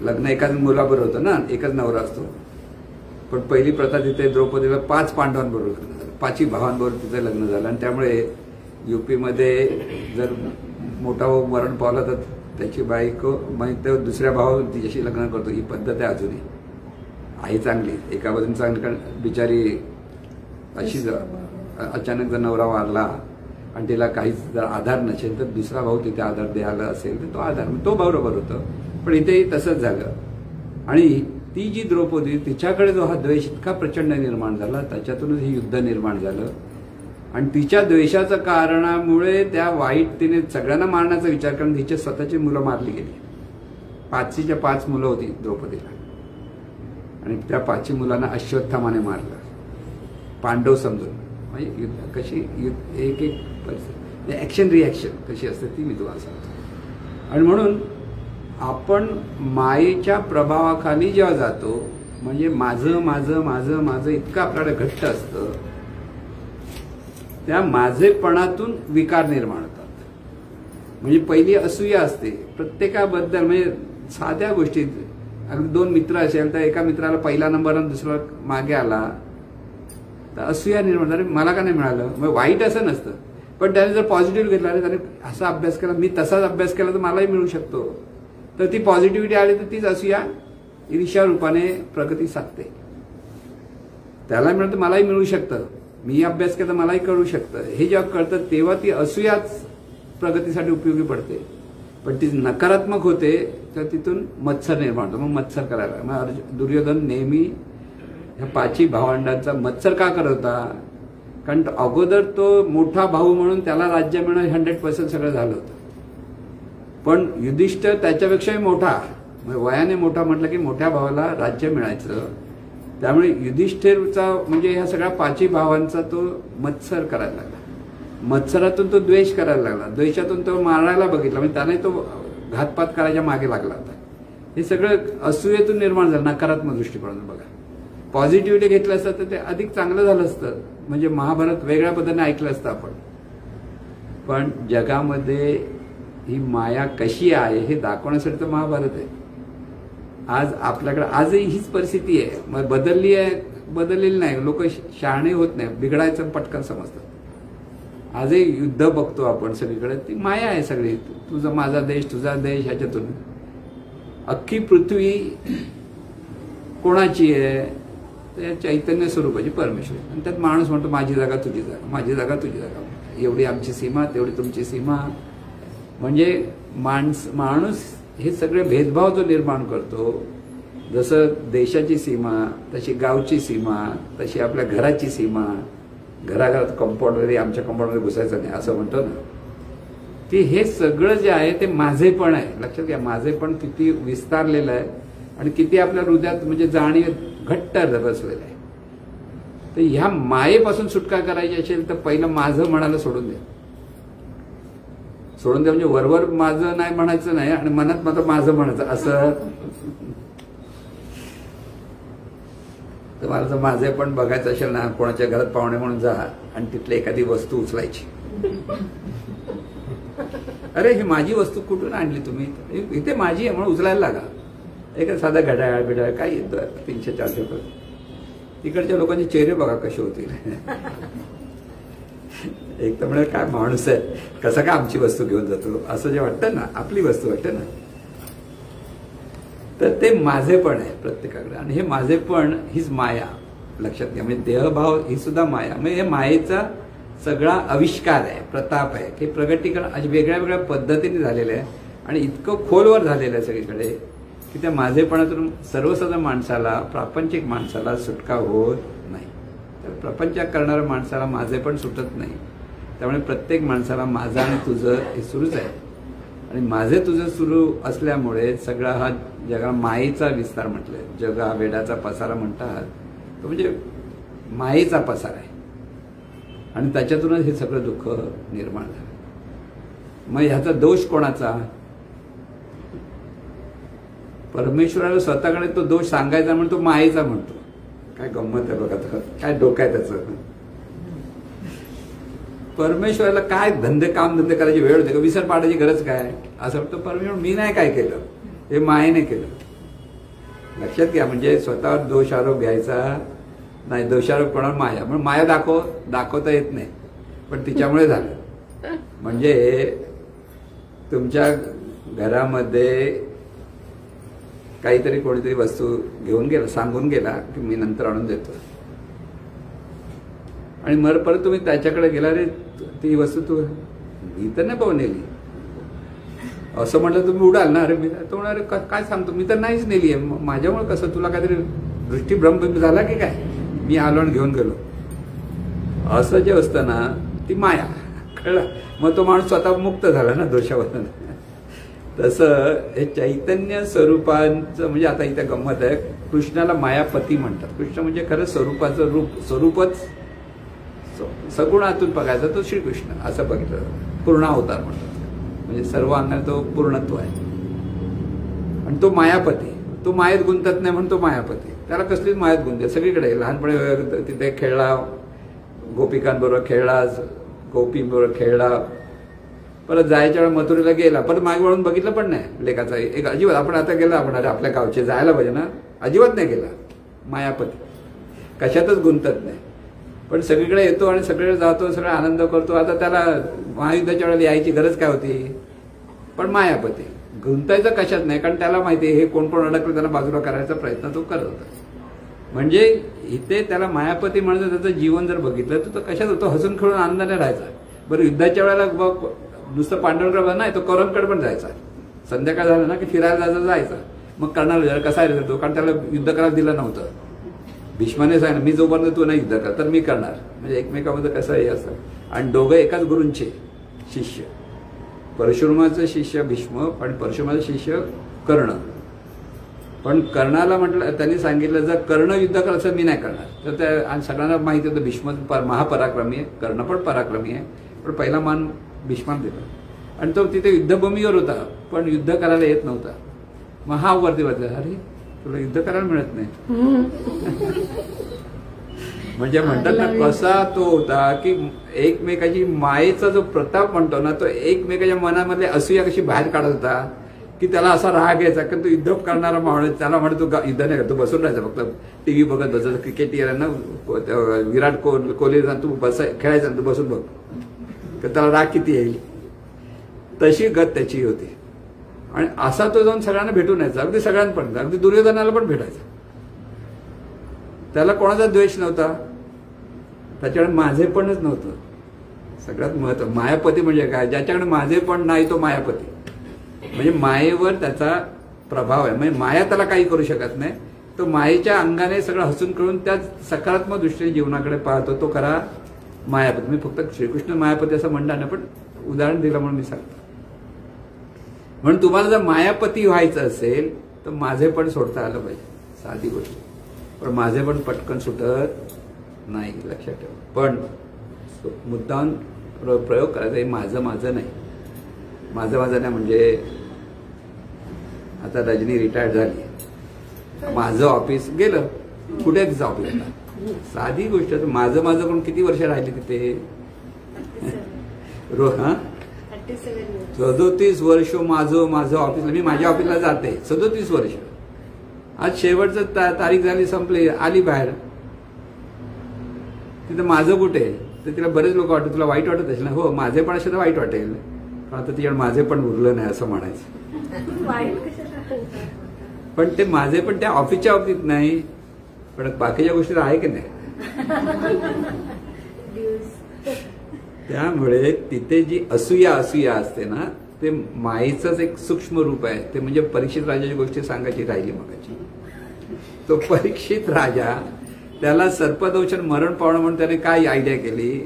लग्न एकाच मुलाबरोबर होतं ना, एकच नवरा असतो, पण पहिली प्रथा तिथे द्रौपदीला 5 पांडवांबरोबर 5 भावांबरोबर तिचं लग्न झालं. आणि त्यामुळे युपीमध्ये जर मोठा भाऊ मरण पावला तर त्याची बायको म्हणजे दुसऱ्या भाऊ तिच्याशी लग्न करतो. ही पद्धत आहे अजूनही. आई चांगली, एका बाजून चांगली, कारण बिचारी अशी अचानक जर नवरा वारला आणि तिला काहीच जर आधार नसेल तर दुसरा भाऊ तिथे आधार द्यायला असेल तर तो आधार, तो बरोबर होतं. पण इथेही तसंच झालं. आणि ती जी द्रौपदी, तिच्याकडे जो हा द्वेष इतका प्रचंड निर्माण झाला, त्याच्यातूनच हे युद्ध निर्माण झालं. आणि तिच्या द्वेषाच्या कारणामुळे त्या वाईट तिने सगळ्यांना मारण्याचा विचार करून तिच्या स्वतःची मुलं मारली गेली. 5च्या 5 मुलं होती द्रौपदीला, आणि त्या 5 मुलांना अश्वत्थामाने मारलं, पांडव समजून. म्हणजे कशी एक एक परिस्थिती, ऍक्शन रिॲक्शन कशी असते ती मी तुम्हाला सांगतो. आणि म्हणून आपण मायेच्या प्रभावाखाली जेव्हा जातो, म्हणजे माझं माझं माझं माझं इतकं आपल्याकडे घट्ट असतं, त्या माझेपणातून विकार निर्माण होतात. म्हणजे पहिली असूया असते प्रत्येकाबद्दल. म्हणजे साध्या गोष्टीत अगदी 2 मित्र असेल तर एका मित्राला पहिला नंबर आणि दुसरा मागे आला तर असूया निर्माण झाली, मला का नाही मिळालं. मग वाईट असं नसतं, पण त्याने जर पॉझिटिव्ह घेतला, त्याने असा अभ्यास केला, मी तसाच अभ्यास केला तर मलाही मिळू शकतो. तर ती पॉझिटिव्हिटी आली तर तीच असूया ईर्ष्या रूपाने प्रगती साधते. त्याला मिळतं मलाही मिळू शकतं, मी अभ्यास केला मलाही कळू शकतं, हे जेव्हा कळतं तेव्हा ती असूयाच प्रगतीसाठी उपयोगी पडते. पण ती नकारात्मक होते तर तिथून मत्सर निर्माण होतो, मग मत्सर करायला. मग दुर्योधन नेहमी ह्या पाची भावंडांचा मत्सर का करत होता? कारण अगोदर तो मोठा भाऊ म्हणून त्याला राज्य मिळणं 100% सगळं झालं होतं. पण युधिष्ठिर त्याच्यापेक्षाही मोठा, वयाने मोठा म्हटलं की मोठ्या भावाला राज्य मिळायचं. त्यामुळे युधिष्ठिरचा म्हणजे ह्या सगळ्या पाची भावांचा तो मत्सर करायला लागला. मत्सरातून तो द्वेष करायला लागला, द्वेषातून तो मारायला बघितला, म्हणजे त्याने तो घातपात करायच्या मागे लागला होता. हे सगळं असूयेतून निर्माण झालं, नकारात्मक दृष्टिकोनातून. बघा, पॉझिटिव्हिटी घेतलं असतं तर ते अधिक चांगलं झालं असतं, म्हणजे महाभारत वेगळ्या पद्धतीने ऐकलं असतं आपण. पण जगामध्ये ही माया कशी आहे हे दाखवण्यासाठी तर महाभारत आहे. आज आपल्याकडे आजही हीच परिस्थिती आहे. मग बदलली आहे, बदललेली नाही. लोक शहाणे होत नाही, बिघडायचं पटकन समजतात. आजही युद्ध बघतो आपण सगळीकडे, ती माया आहे सगळी. तुझा माझा देश, तुझा देश, ह्याच्यातून अख्खी पृथ्वी कोणाची आहे? त्या चैतन्य स्वरूपाची, परमेश्वर. आणि त्यात माणूस म्हणतो माझी जागा तुझी जागा, माझी जागा तुझी जागा, एवढी आमची सीमा तेवढी तुमची सीमा. म्हणजे माणूस हे सगळे भेदभाव जो निर्माण करतो, जसं देशाची सीमा, तशी गावची सीमा, तशी आपल्या घराची सीमा. घराघरात कंपाऊंडमध्ये, आमच्या कंपाऊंडमध्ये घुसायचं नाही असं म्हणतो ना, की हे सगळं जे आहे ते माझेपण आहे. लक्षात घ्या, माझेपण किती विस्तारलेलं आहे आणि किती आपल्या हृदयात म्हणजे जाणीव घट्ट बसलेलं आहे. तर ह्या मायेपासून सुटका करायची असेल तर पहिलं माझं म्हणायला सोडून द्या. सोडून द्या म्हणजे वरवर माझं नाही म्हणायचं नाही आणि मनात मात्र माझं म्हणायचं असं. तुम्हाला जर माझे पण बघायचं असेल ना, कोणाच्या घरात पाहुणे म्हणून जा आणि तिथली एखादी वस्तू उचलायची. अरे ही माझी वस्तू कुठून आणली तुम्ही? इथे माझी आहे म्हणून उचलायला लागा. एक साधा घड्याळ बिडाळ काय येतं 300-400 रुपये. तिकडच्या लोकांचे चेहरे बघा कसे होतील. एक तर म्हणजे काय माणूस आहे, कसं काय आमची वस्तू घेऊन जातो असं जे वाटतं ना, आपली वस्तू वाटते ना. तर ते माझेपण आहे प्रत्येकाकडे, आणि हे माझेपण हीच माया. लक्षात घ्या, म्हणजे देहभाव ही सुद्धा माया. म्हणजे हे मायेचा सगळा आविष्कार आहे, प्रताप आहे, की प्रगटीकरण अशा वेगळ्या वेगळ्या पद्धतीने झालेलं आहे आणि इतकं खोलवर झालेलं आहे सगळीकडे की त्या माझेपणातून सर्वसाधारण माणसाला, प्रापंचिक माणसाला सुटका होत नाही. तर प्रपंच करणाऱ्या माणसाला माझेपण सुटत नाही. त्यामुळे प्रत्येक माणसाला माझं आणि तुझं हे सुरूच आहे. आणि माझे तुझं सुरू असल्यामुळे सगळा हा जगा मायेचा विस्तार म्हटलाय. जग हा वेडाचा पसारा म्हणतात, तो म्हणजे मायेचा पसारा आहे. आणि त्याच्यातूनच हे सगळं दुःख निर्माण झालं. मग ह्याचा दोष कोणाचा? परमेश्वराला स्वतःकडे तो दोष सांगायचा म्हणून तो मायेचा म्हणतो. काय गंमत आहे बघा, काय डोकं आहे त्याचं. परमेश्वराला काय कामधंदे करायची वेळ होते का? विसर पाडायची गरज काय? असं वाटतं परमेश्वर मी नाही काय केलं, हे मायेने केलं. लक्षात घ्या, म्हणजे स्वतःवर दोषारोप घ्यायचा नाही. दोषारोप कोणावर? माया. म्हणून माया दाखवता येत नाही, पण तिच्यामुळे झालं. म्हणजे तुमच्या घरामध्ये काहीतरी कोणीतरी वस्तू घेऊन गेला, सांगून गेला की मी नंतर आणून देतो, आणि मग परत तुम्ही त्याच्याकडे गेला, रे ती वस्तू तू मी तर नाही पाहून नेली असं म्हटलं तुम्ही उडाल ना. अरे मी तो म्हणाले काय सांगतो, मी तर नाहीच नेली आहे. माझ्यामुळे कसं तुला काहीतरी दृष्टीभ्रम झाला की काय? मी आलो आणि घेऊन गेलो असं जे असतं ना, ती माया. कळलं? मग तो माणूस स्वतः मुक्त झाला ना दोषावरून. तसं हे चैतन्य स्वरूपांचं म्हणजे आता इथे गंमत आहे, कृष्णाला मायापती म्हणतात. कृष्ण म्हणजे खरं स्वरूपाचं स्वरूपच सगुणातून बघायचा तो श्रीकृष्ण असं बघितलं. पूर्णावतार म्हणतात, म्हणजे सर्व अंगाने तो पूर्णत्व आहे. आणि तो मायापती, तो मायेत गुंतत नाही म्हणून तो मायापती. त्याला कसलीच मायेत गुंतते. सगळीकडे लहानपणी तिथे खेळला, गोपिकांबरोबर खेळला, गोपींबरोबर खेळला. परत जायच्या वेळेला मथुरेला गेला, परत मागे वळून बघितलं पण नाही लेखाचा एक अजिबात. आपण आता गेला, आपण अरे आपल्या गावचे जायला पाहिजे ना, अजिबात नाही गेला. मायापती कशातच गुंतत नाही, पण सगळीकडे येतो आणि सगळीकडे जातो, सगळा आनंद करतो. आता त्याला महायुद्धाच्या वेळेला यायची गरज काय होती? पण मायापती. गुंतायचं कशात नाही, कारण त्याला माहिती आहे हे कोण कोण अडकलं त्यांना बाजूला करायचा प्रयत्न तो करत होता. म्हणजे इथे त्याला मायापती म्हणतं त्याचं जीवन जर बघितलं तर तो कशात होतो, हसून खेळून आनंदाने राहायचा. बरं युद्धाच्या वेळेला नुसतं पांडुरंगाकडे नाही, तो कौरवांकडे पण जायचा. संध्याकाळ झालं ना की फिरायला जायचा. मग कर्णाला कसा आहे तो, कारण त्याला युद्ध करायला दिलं नव्हतं. भीष्माने सांगितलं मी जोपर्यंत तू नाही युद्ध कर तर मी करणार. म्हणजे एकमेकामध्ये कसं हे असतं. आणि दोघं एकाच गुरूंचे शिष्य, परशुरामाचं शिष्य भीष्म आणि परशुरामाचं शिष्य कर्ण. पण कर्णाला म्हटलं, त्यांनी सांगितलं जर कर्ण युद्ध करायचं असं मी नाही करणार. तर त्या सगळ्यांना माहिती होतं भीष्म महापराक्रमी आहे, कर्ण पण पराक्रमी आहे, पण पहिला मान भीष्माला दिला. आणि तो तिथे युद्धभूमीवर होता पण युद्ध करायला येत नव्हता. मग हा वरती वाटला, अरे तुला युद्ध करायला मिळत नाही. म्हणजे म्हणतात ना कसा तो होता की एकमेकाची मायेचा जो प्रताप म्हणतो ना, तो एकमेकाच्या मनामधले असूया कशी बाहेर काढत होता की त्याला असा राग यायचा. कारण तो युद्ध करणारा माणूस, त्याला म्हणतो तू युद्ध नाही करतो, बसून राहायचा फक्त टीव्ही बघत बसायचं. क्रिकेट ना विराट कोहली तू खेळायचा तू बसून बघ, तर त्याला राग किती येईल. तशी गत त्याची होती. आणि असा तो जाऊन सगळ्यांना भेटून यायचा, अगदी सगळ्यांपर्यंत, अगदी दुर्योधनाला पण भेटायचा. त्याला कोणाचा द्वेष नव्हता, त्याच्याकडे माझेपणच नव्हतं. सगळ्यात महत्व मायापती म्हणजे काय, ज्याच्याकडे माझेपण नाही तो मायापती. म्हणजे मायेवर त्याचा प्रभाव आहे, म्हणजे माया त्याला काही करू शकत नाही. तो मायेच्या अंगाने सगळं हसून करून त्या सकारात्मक दृष्टीने जीवनाकडे पाहतो, तो खरा मायापती. मी फक्त श्रीकृष्ण मायापती असं म्हणणार नाही, पण उदाहरण दिलं म्हणून मी सांगतो. म्हणून तुम्हाला जर मायापती व्हायचं असेल तर माझेपण सोडता आलं पाहिजे, साधी गोष्ट. पण माझेपण पटकन सुटत नाही, लक्षात ठेवा. पण मुद्दाम प्रयोग करायचा, हे माझं माझं नाही, माझं माझं नाही. म्हणजे आता रजनी रिटायर्ड झाली, माझं ऑफिस गेलं, कुठे तिचं ऑफिस आता साधी गोष्ट. माझं माझं पण किती वर्ष राहिली तिथे, 37 वर्ष माझं ऑफिसला, मी माझ्या ऑफिसला जाते 37 वर्ष. आज शेवटचं तारीख झाली, संपली, आली बाहेर, तिथं माझं कुठे. तर तिला बरेच लोक वाटत, तुला वाईट वाटत असेल ना. हो, माझे पण असे तर वाईट वाटेल, पण आता तिच्याकडे माझे पण उरलं नाही असं म्हणायचं. पण ते माझे पण त्या ऑफिसच्या बाबतीत नाही, पण बाकीच्या गोष्टी आहे की नाही. त्यामुळे तिथे जी असूया असते ना, ते मायेचंच एक सूक्ष्म रूप आहे. ते म्हणजे परीक्षित राजाची गोष्टी सांगायची राहिली मगाची. तो परीक्षित राजा, त्याला सर्पदंशन मरण पावणं म्हणून त्याने काय आयडिया केली,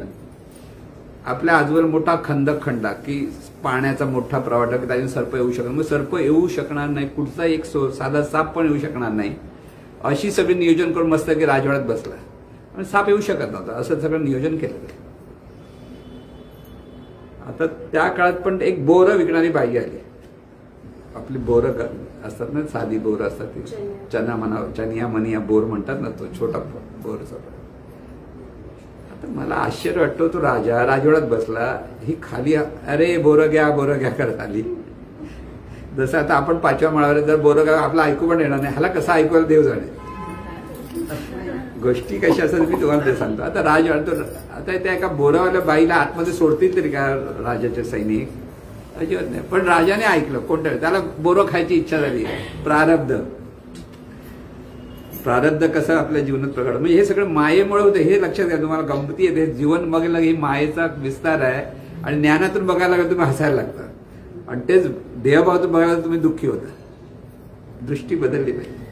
आपल्या आजूबाजूला मोठा खंदक खणला की पाण्याचा मोठा प्रवाह की त्यातून सर्प येऊ शकणार. मग सर्प येऊ शकणार नाही, कुठचा एक साधा साप पण येऊ शकणार नाही, अशी सगळी नियोजन करून मस्त की राजवाड्यात बसला. आणि साप येऊ शकत नव्हता, असं सगळं नियोजन केलं. आता त्या काळात पण एक बोरं विकणारी बाई आली. आपली बोरं असतात ना, साधी बोरं असतात ती, चना म्हणा, चनिया मनिया बोर म्हणतात ना, तो छोटा बोरचा. आता मला आश्चर्य वाटतो, तो राजा राजवाड्यात बसला, ही खाली अरे बोरं घ्या करत आली. जसं आता आपण 5व्या माळावर जर बोरं घ्या आपलं ऐकू पण येणार नाही, ह्याला कसं ऐकवायला देव जाणे. गोष्टी कशा असतात मी तुम्हाला ते सांगतो. आता राजवाडा, आता त्या एका बोरावाल्या बाईला आतमध्ये सोडतील तरी का राजाचे सैनिक, अजिबात नाही. पण राजाने ऐकलं, कोणत्या त्याला बोरं खायची इच्छा झाली. प्रारब्ध कसं आपल्या जीवनात प्रकट, म्हणजे हे सगळं मायेमुळे होतं, हे लक्षात घ्या. तुम्हाला गमती येते, जीवन बघायला ही मायेचा विस्तार आहे. आणि ज्ञानातून बघायला लागला तुम्ही हसायला लागता, आणि तेच देहभावातून बघायला तुम्ही दुःखी होता. दृष्टी बदलली पाहिजे.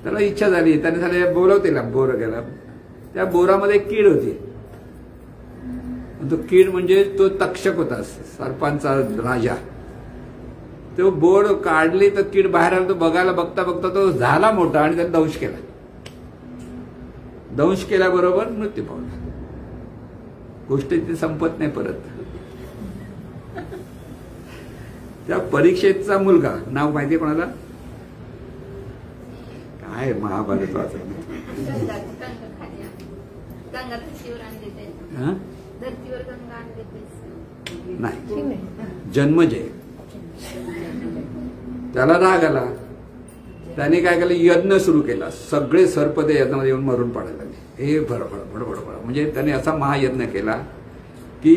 त्याला इच्छा झाली, त्याने झाले बोलवतेला बोरं गेला. त्या बोरामध्ये एक कीड होती. तो कीड म्हणजे तो तक्षक होता, सर्पांचा राजा. तो बोर काढली तर कीड बाहेर आला. तो बघायला बघता तो झाला मोठा आणि त्याने दंश केला. दंश केल्याबरोबर मृत्यू पावला. गोष्ट ती संपत नाही परत. त्या परीक्षेचा मुलगा, नाव माहितीये कोणाला, काय महाभारत वाचत नाही. जन्मजय, त्याला राग आला. त्याने काय केलं, यज्ञ सुरू केला. सगळे सर्प त्या यज्ञामध्ये येऊन मरून पडायला लागले. हे भडभड. म्हणजे त्याने असा महायज्ञ केला की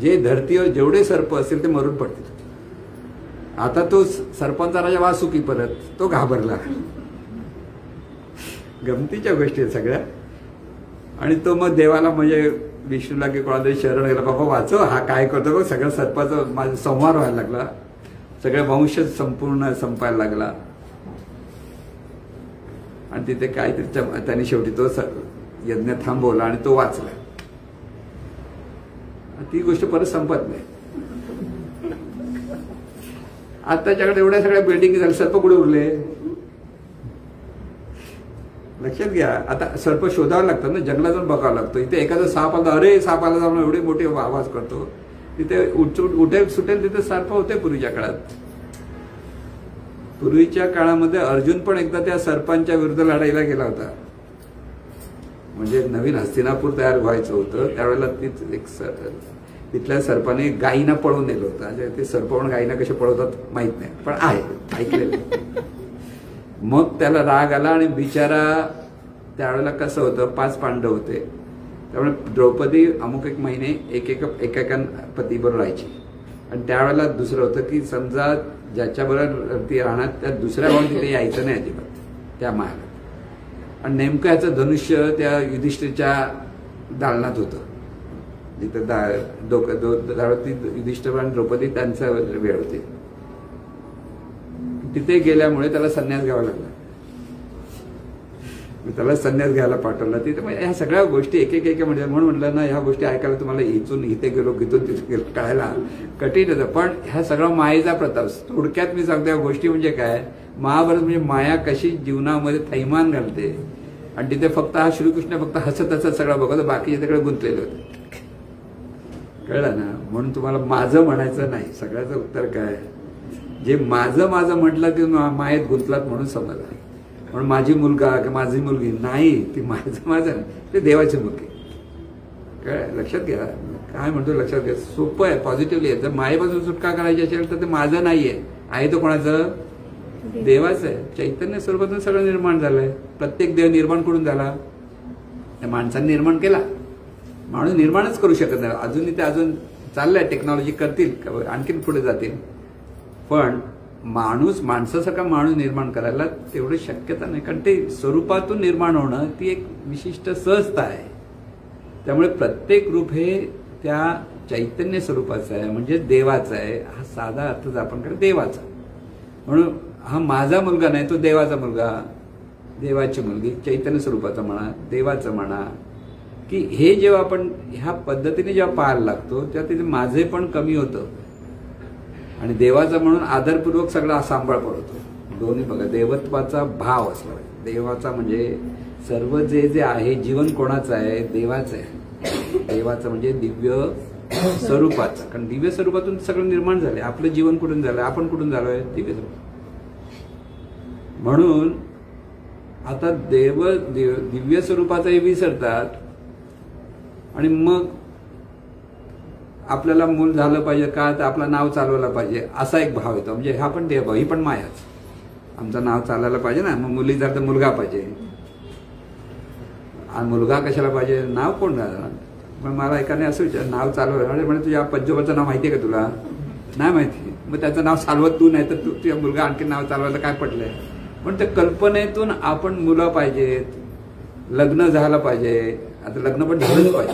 जे धरतीवर जेवढे सर्प असतील ते मरून पडतील. आता तो सरपंचा राजा वासुकी परत तो घाबरला. गमतीच्या गोष्टी आहेत सगळ्या. आणि तो मग देवाला म्हणजे विष्णूला की कोणाला तरी शरण गेला, बाबा वाचव, हा काय करतो. सगळं सर्पाचं माझा संहार व्हायला लागला, सगळ्या वंशच संपूर्ण संपायला लागला. आणि तिथे काहीतरी त्यांनी शेवटी तो यज्ञ थांबवला आणि तो वाचला. ती गोष्ट परत संपत नाही. आता त्याच्याकडे एवढ्या सगळ्या बिल्डिंग झाल्या, सर्प कुठे उरले लक्षात घ्या. आता सर्प शोधावं लागतं ना, जंगलात जाऊन बघावं लागतं. इथे एखादा साप आला, अरे साप आला जाऊन एवढे मोठे आवाज करतो. तिथे उठेल सुटेल तिथे सर्प होते पूर्वीच्या काळात. पूर्वीच्या काळामध्ये अर्जुन पण एकदा त्या सर्पांच्या विरुद्ध लढाईला गेला होता. म्हणजे नवीन हस्तिनापूर तयार व्हायचं होतं त्यावेळेला तिथल्या सर्पाने गायीना पळवून नेलं होतं. ते सर्प पण गायीना कसे पळवतात माहित नाही, पण आहे ऐकलेलं. मग त्याला राग आला आणि बिचारा त्यावेळेला कसं होतं, 5 पांडव होते. त्यामुळे द्रौपदी अमुक एक महिने एकेका पतीबरोबर राहायची. आणि त्यावेळेला दुसरं होतं की समजा ज्याच्याबरोबर ती राहणार त्या दुसऱ्या भावाने तिथे यायचं नाही अजिबात त्या महालात. आणि नेमकं ह्याचं धनुष्य त्या युधिष्ठिरच्या दालनात होतं, जिथं युधिष्ठिर आणि द्रौपदी त्यांचा वेळ होते. तिथे गेल्यामुळे त्याला संन्यास घ्यावा लागला. त्याला संन्यास घ्यायला पाठवला. तिथे ह्या सगळ्या गोष्टी एक म्हणजे म्हणून म्हटलं ना, ह्या गोष्टी ऐकायला तुम्हाला इथून इथे गेलो तिथून तिथे गेलो कळायला कठीण होतं. पण ह्या सगळा मायेचा प्रताप. थोडक्यात मी सांगतो या गोष्टी म्हणजे काय, महाभारत म्हणजे माया कशी जीवनामध्ये थैमान घालते. आणि तिथे फक्त हा श्रीकृष्ण फक्त हसत हसत सगळं बघत, बाकीचे सगळे गुंतलेले होते. कळलं ना. म्हणून तुम्हाला माझं म्हणायचं नाही. सगळ्याचं उत्तर काय, जे माझं म्हटलं की मायेत गुंतलात म्हणून समजा. म्हणून माझी मुलगा किंवा माझी मुलगी नाही, ती माझं ते देवाची मुलगी. काय लक्षात घ्या, काय म्हणतो लक्षात घ्या. सोपं आहे, पॉझिटिव्हली आहे. जर मायेपासून सुटका करायची असेल तर ते माझं नाहीये, आहे तो कोणाचं, देवाचं आहे. चैतन्य स्वरूपातून सगळं निर्माण झालंय. प्रत्येक देव निर्माण करून झाला, त्या माणसाने निर्माण केला. माणूस निर्माणच करू शकत नाही. अजूनही ते अजून चाललंय, टेक्नॉलॉजी करतील, आणखीन पुढे जातील. पण माणसासारखा माणूस निर्माण करायला तेवढी शक्यता नाही, कारण ते स्वरूपातून निर्माण होणं ती एक विशिष्ट सहजता आहे. त्यामुळे प्रत्येक रूप हे त्या चैतन्य स्वरूपाचं आहे, म्हणजे देवाचं आहे. हा साधा अर्थ आपण कडे देवाचा. म्हणून हा माझा मुलगा नाही, तो देवाचा मुलगा, देवाची मुलगी, चैतन्य स्वरूपाचा म्हणा, देवाचं म्हणा. की हे जेव्हा आपण ह्या पद्धतीने जेव्हा पाहायला लागतो तेव्हा तिथे माझे पण कमी होतं आणि देवाचा म्हणून आदरपूर्वक सगळा सांभाळ पडतो. दोन्ही बघा, देवत्वाचा भाव असला पाहिजे. देवाचा म्हणजे सर्व जे आहे जीवन कोणाचं आहे, देवाचं आहे. देवाचं म्हणजे दिव्य स्वरूपाचं, कारण दिव्य स्वरूपातून सगळं निर्माण झालंय. आपलं जीवन कुठून झालंय, आपण कुठून झालोय, दिव्य स्वरूप. म्हणून आता दिव्य स्वरूपाचंही विसरतात आणि मग आपल्याला मूल झालं पाहिजे का, तर आपलं नाव चालवायला पाहिजे असा एक भाव येतो. म्हणजे हा पण देव, ही पण मायाच. आमचं नाव चालायला पाहिजे ना, मग मुली जर तर मुलगा पाहिजे. आणि मुलगा कशाला पाहिजे, नाव कोण घालणार. पण मला एकाने असं विचार, नाव चालवायला म्हणजे तुझ्या पंजोबाचं नाव माहितीये का तुला, नाही माहिती. मग त्याचं नाव चालवत तू नाही तर तुझ्या मुलगा आणखी नाव चालवायला काय पडलंय. पण त्या कल्पनेतून आपण मुलं पाहिजेत, लग्न झालं पाहिजे. आता लग्न पण झालंच पाहिजे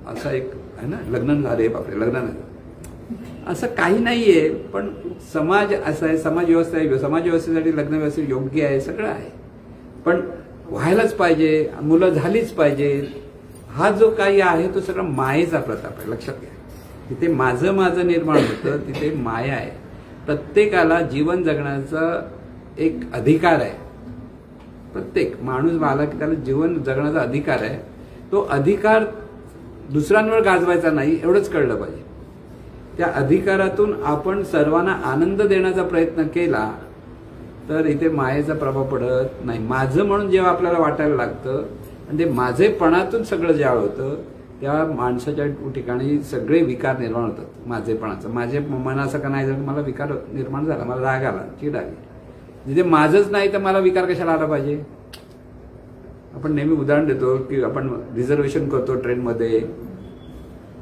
असं एक आहे ना, लग्न झाले बापरे, लग्न नाही असं काही नाहीये. पण समाज असा आहे, समाज व्यवस्था आहे, समाज व्यवस्थेसाठी लग्न व्यवस्था योग्य आहे, सगळं आहे. पण व्हायलाच पाहिजे, मुलं झालीच पाहिजे. हा जो काही आहे तो सगळा मायेचा प्रताप आहे. लक्षात घ्या, तिथे माझं निर्माण होतं, तिथे माया आहे. प्रत्येकाला जीवन जगण्याचा एक अधिकार आहे. प्रत्येक माणूस आला की त्याला जीवन जगण्याचा अधिकार आहे. तो अधिकार दुसऱ्यांवर गाजवायचा नाही, एवढंच कळलं पाहिजे. त्या अधिकारातून आपण सर्वांना आनंद देण्याचा प्रयत्न केला तर इथे मायेचा प्रभाव पडत नाही. माझं म्हणून जेव्हा आपल्याला वाटायला लागतं आणि ते माझेपणातून सगळं जेव्हा होतं तेव्हा माणसाच्या ठिकाणी सगळे विकार निर्माण होतात. माझेपणाचं, माझे मनाचं का नाही झालं, मला विकार निर्माण झाला, मला राग आला, चिड आली. जिथे माझंच नाही तर मला विकार कशाला आला पाहिजे. आपण नेहमी उदाहरण देतो की आपण रिझर्वेशन करतो ट्रेनमध्ये,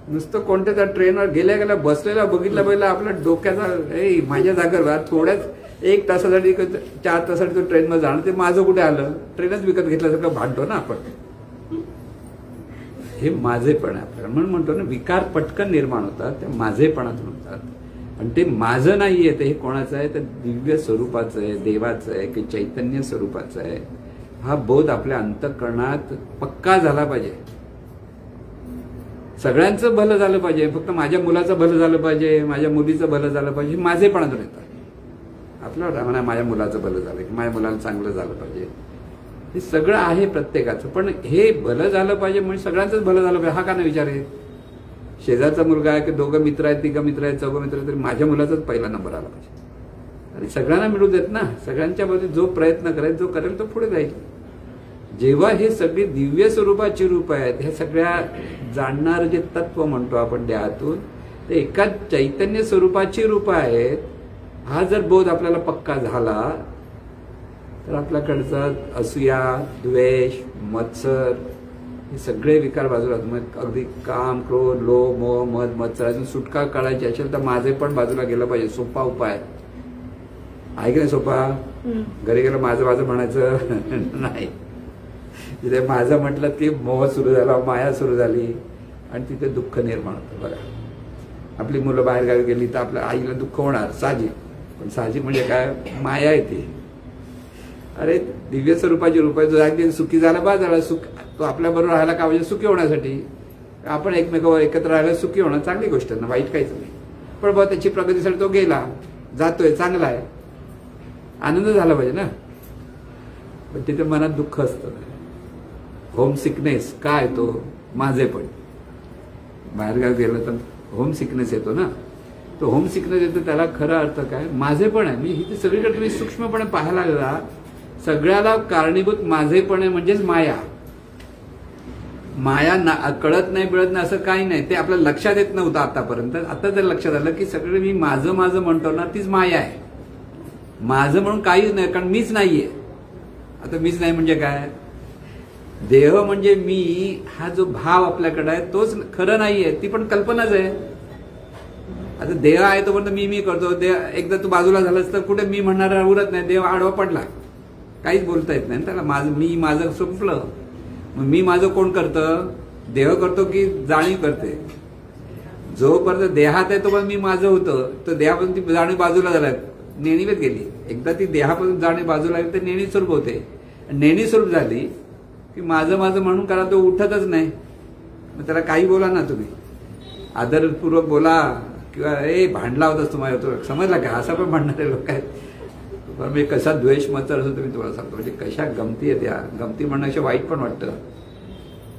नुसतं कोणत्या त्या ट्रेनवर गेल्या गेल्या बसलेला बघितला आपल्या डोक्याचा माझ्या जागेवर थोड्याच 1 तासासाठी 4 तासासाठी तो ट्रेनमध्ये जाणं, ते माझं कुठे आलं? ट्रेनच विकत घेतल्यासारखं भांडतो ना आपण. हे माझेपण आहे आपल्याला. म्हणून म्हणतो ना, विकार पटकन निर्माण होतात, ते माझेपणातून होतात. आणि ते माझं नाहीये, ते हे कोणाचं आहे? तर दिव्य स्वरूपाचं आहे, देवाचं आहे, की चैतन्य स्वरूपाचं आहे. हा बोध आपल्या अंतःकरणात पक्का झाला पाहिजे. सगळ्यांचं भलं झालं पाहिजे, फक्त माझ्या मुलाचं भलं झालं पाहिजे, माझ्या मुलीचं भलं झालं पाहिजे, माझेपणातून येतात. आपल्याला म्हणा माझ्या मुलाचं भलं झालं, की माझ्या मुलाला चांगलं झालं पाहिजे, हे सगळं आहे प्रत्येकाचं. पण हे भलं झालं पाहिजे म्हणजे सगळ्यांचंच भलं झालं पाहिजे हा का नाही विचार आहे? शेजारचा मुलगा आहे की 2 मित्र आहेत, 3 मित्र आहेत, 4 मित्र आहेत, तरी माझ्या मुलाचाच पहिला नंबर आला पाहिजे. आणि सगळ्यांना मिळू देत ना. सगळ्यांच्या बाबतीत जो प्रयत्न करेल, जो करेल तो पुढे जाईल. जेव्हा हे सगळी दिव्य स्वरूपाची रूप आहेत, हे सगळ्या जाणणारं जे तत्व म्हणतो आपण देहातून, ते एका चैतन्य स्वरूपाची रूप आहेत. हा जर बोध आपल्याला पक्का झाला तर आपल्याकडचा असूया, द्वेष, मत्सर हे सगळे विकार बाजूला. अगदी काम, क्रोध, लोभ, मोह, मद, मत्सरातून सुटका काढायची असेल तर माझे पण बाजूला गेलं पाहिजे. सोपा उपाय आहे की नाही? सोपा. घरी गेलं माझं म्हणायचं नाही. तिथे माझं म्हटलं की मोह सुरू झाला, माया सुरू झाली आणि तिथे दुःख निर्माण होतं. बघा, आपली मुलं बाहेर गावी गेली तर आपल्या आईला दुःख होणार, साहजिक. पण साहजिक म्हणजे काय? माया येते. अरे दिव्य स्वरूपाची रूप आहे, जो अगदी सुखी झाला बा झाला. सुख तो आपल्याबरोबर राहायला का म्हणजे सुखी होण्यासाठी. आपण एकमेकावर एकत्र राहायला सुखी होणं चांगली गोष्ट आहे ना, वाईट काहीच नाही. पण बा त्याची प्रगतीसाठी तो गेला, जातोय, चांगला आहे, आनंद झाला पाहिजे ना. पण तिथे मनात दुःख असतं. होम सिकनेस काय? तो माझेपण. बाहेरगाव गेलं तर होम सिकनेस येतो ना. तो होम सिकनेस येतो, त्याला खरा अर्थ काय? माझेपण आहे. म्हणजे ही सगळीकडे तुम्ही सूक्ष्मपणे पाहायला गेला, सगळ्याला कारणीभूत माझेपण आहे, म्हणजेच माया. माया कळत नाही, मिळत नाही असं काही नाही. ते आपल्या लक्षात येत नव्हतं आतापर्यंत. आता जर लक्षात आलं की सगळं मी माझं म्हणतो ना, तीच माया आहे. माझं म्हणून काहीच नाही, कारण मीच नाहीये. आता मीच नाही म्हणजे काय? देह म्हणजे मी, हा जो भाव आपल्याकडे आहे तोच खरं नाहीये, ती पण कल्पनाच आहे. आता देह आहे तोपर्यंत मी करतो. देह एकदा तू बाजूला झालास तर कुठे मी म्हणणारा उरत नाही. देह आडवा पडला, काहीच बोलता येत नाही त्याला. माझं संपलं. मग मी माझं कोण करतं? देह करतो की जाणीव करते? जोपर्यंत देहात आहे तोपर्यंत मी माझं होतं, तर देहापासून ती जाणीव बाजूला झाला, नेणीवेत गेली. एकदा ती देहापासून जाणीव बाजूला गेली तर नेणी स्वरूप होते. नेणी स्वरूप झाली की माझं म्हणून करा, तो उठतच नाही. मग त्याला काही बोला ना तुम्ही, आदरपूर्वक बोला, किंवा भांडला होतास तुम्हाला, समजला का? असं पण भांडणारे लोक आहेत. पण मी कसा द्वेष मत्सर असतो मी तुम्हाला सांगतो. म्हणजे कशा गमती आहेत त्या. गमती म्हणण्यापेक्षा वाईट पण वाटतं.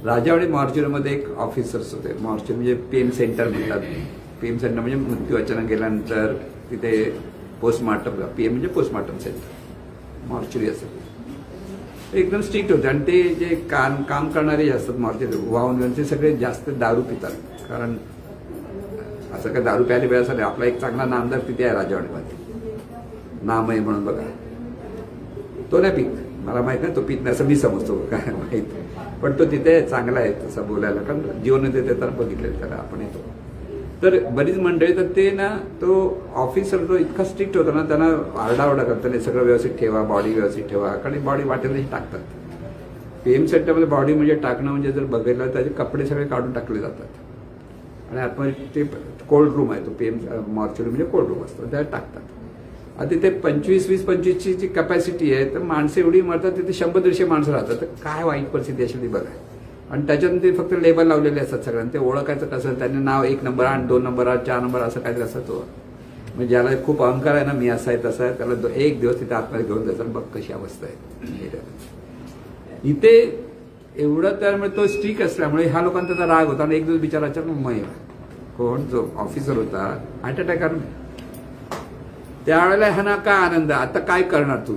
राजावाडी मॉर्च्युरीमध्ये एक ऑफिसर्स होते. मॉर्च्युरी म्हणजे पीएम सेंटर म्हणतात. पीएम सेंटर म्हणजे मृत्यू अचानक गेल्यानंतर तिथे पोस्टमार्टम, पीएम म्हणजे पोस्टमार्टम सेंटर, मॉर्च्युरी असं. एकदम स्ट्रिक्ट होते. आणि ते जे काम करणारे असतात मॉर्च्युरी वाहून, ते सगळे जास्त दारू पितात. कारण असं काय दारू प्यायला वेळ असा. आपला एक चांगला नामदार तिथे आहे राजावाडीमध्ये, नाम आहे म्हणून बघा. तो नाही पित, मला माहित नाही तो पित नाही असं मी समजतो, काय माहित. पण तो तिथे चांगला आहे तसं बोलायला, कारण जीवन देताना बघितलं त्याला आपण येतो. तर बरीच मंडळी, तर ते ना, तो ऑफिसर तो इतका स्ट्रिक्ट होता ना, त्यांना आरडाओरडा करताना सगळं व्यवस्थित ठेवा, बॉडी व्यवस्थित ठेवा, कारण बॉडी वाटेल टाकतात. पीएम सेंटरमध्ये बॉडी म्हणजे टाकणं म्हणजे जर बघितलं त्याचे कपडे सगळे काढून टाकले जातात. आणि आतमध्ये ते कोल्ड रूम आहे, तो पीएम मॉर्च्युरी म्हणजे कोल्ड रूम असतो, त्यात टाकतात. आता तिथे 25-20-25ची जी कॅपॅसिटी आहे, तर माणसं एवढी मरतात, तिथे 100-150 माणसं राहतात. तर काय वाईट परिस्थिती असेल ती बघा. आणि त्याच्यातून ते फक्त लेबल लावलेले असतात सगळ्यांना. ते ओळखायचं कसं? त्यांनी नाव 1 नंबर 8, 2 नंबर 8, 4 नंबर असं काहीतरी असं. तो म्हणजे ज्याला खूप अहंकार आहे ना, मी असा आहे तसा आहे, त्याला एक दिवस तिथे आतमध्ये घेऊन जायचं. बघ कशी अवस्था आहे इथे. एवढं त्यामुळे तो स्ट्रिक असल्यामुळे ह्या लोकांचा त्याचा राग होता. आणि एक दिवस बिचाराच्या मय कोण जो ऑफिसर होता, हार्ट अटॅक करून त्यावेळेला हा ना काय आनंद, आता काय करणार तू?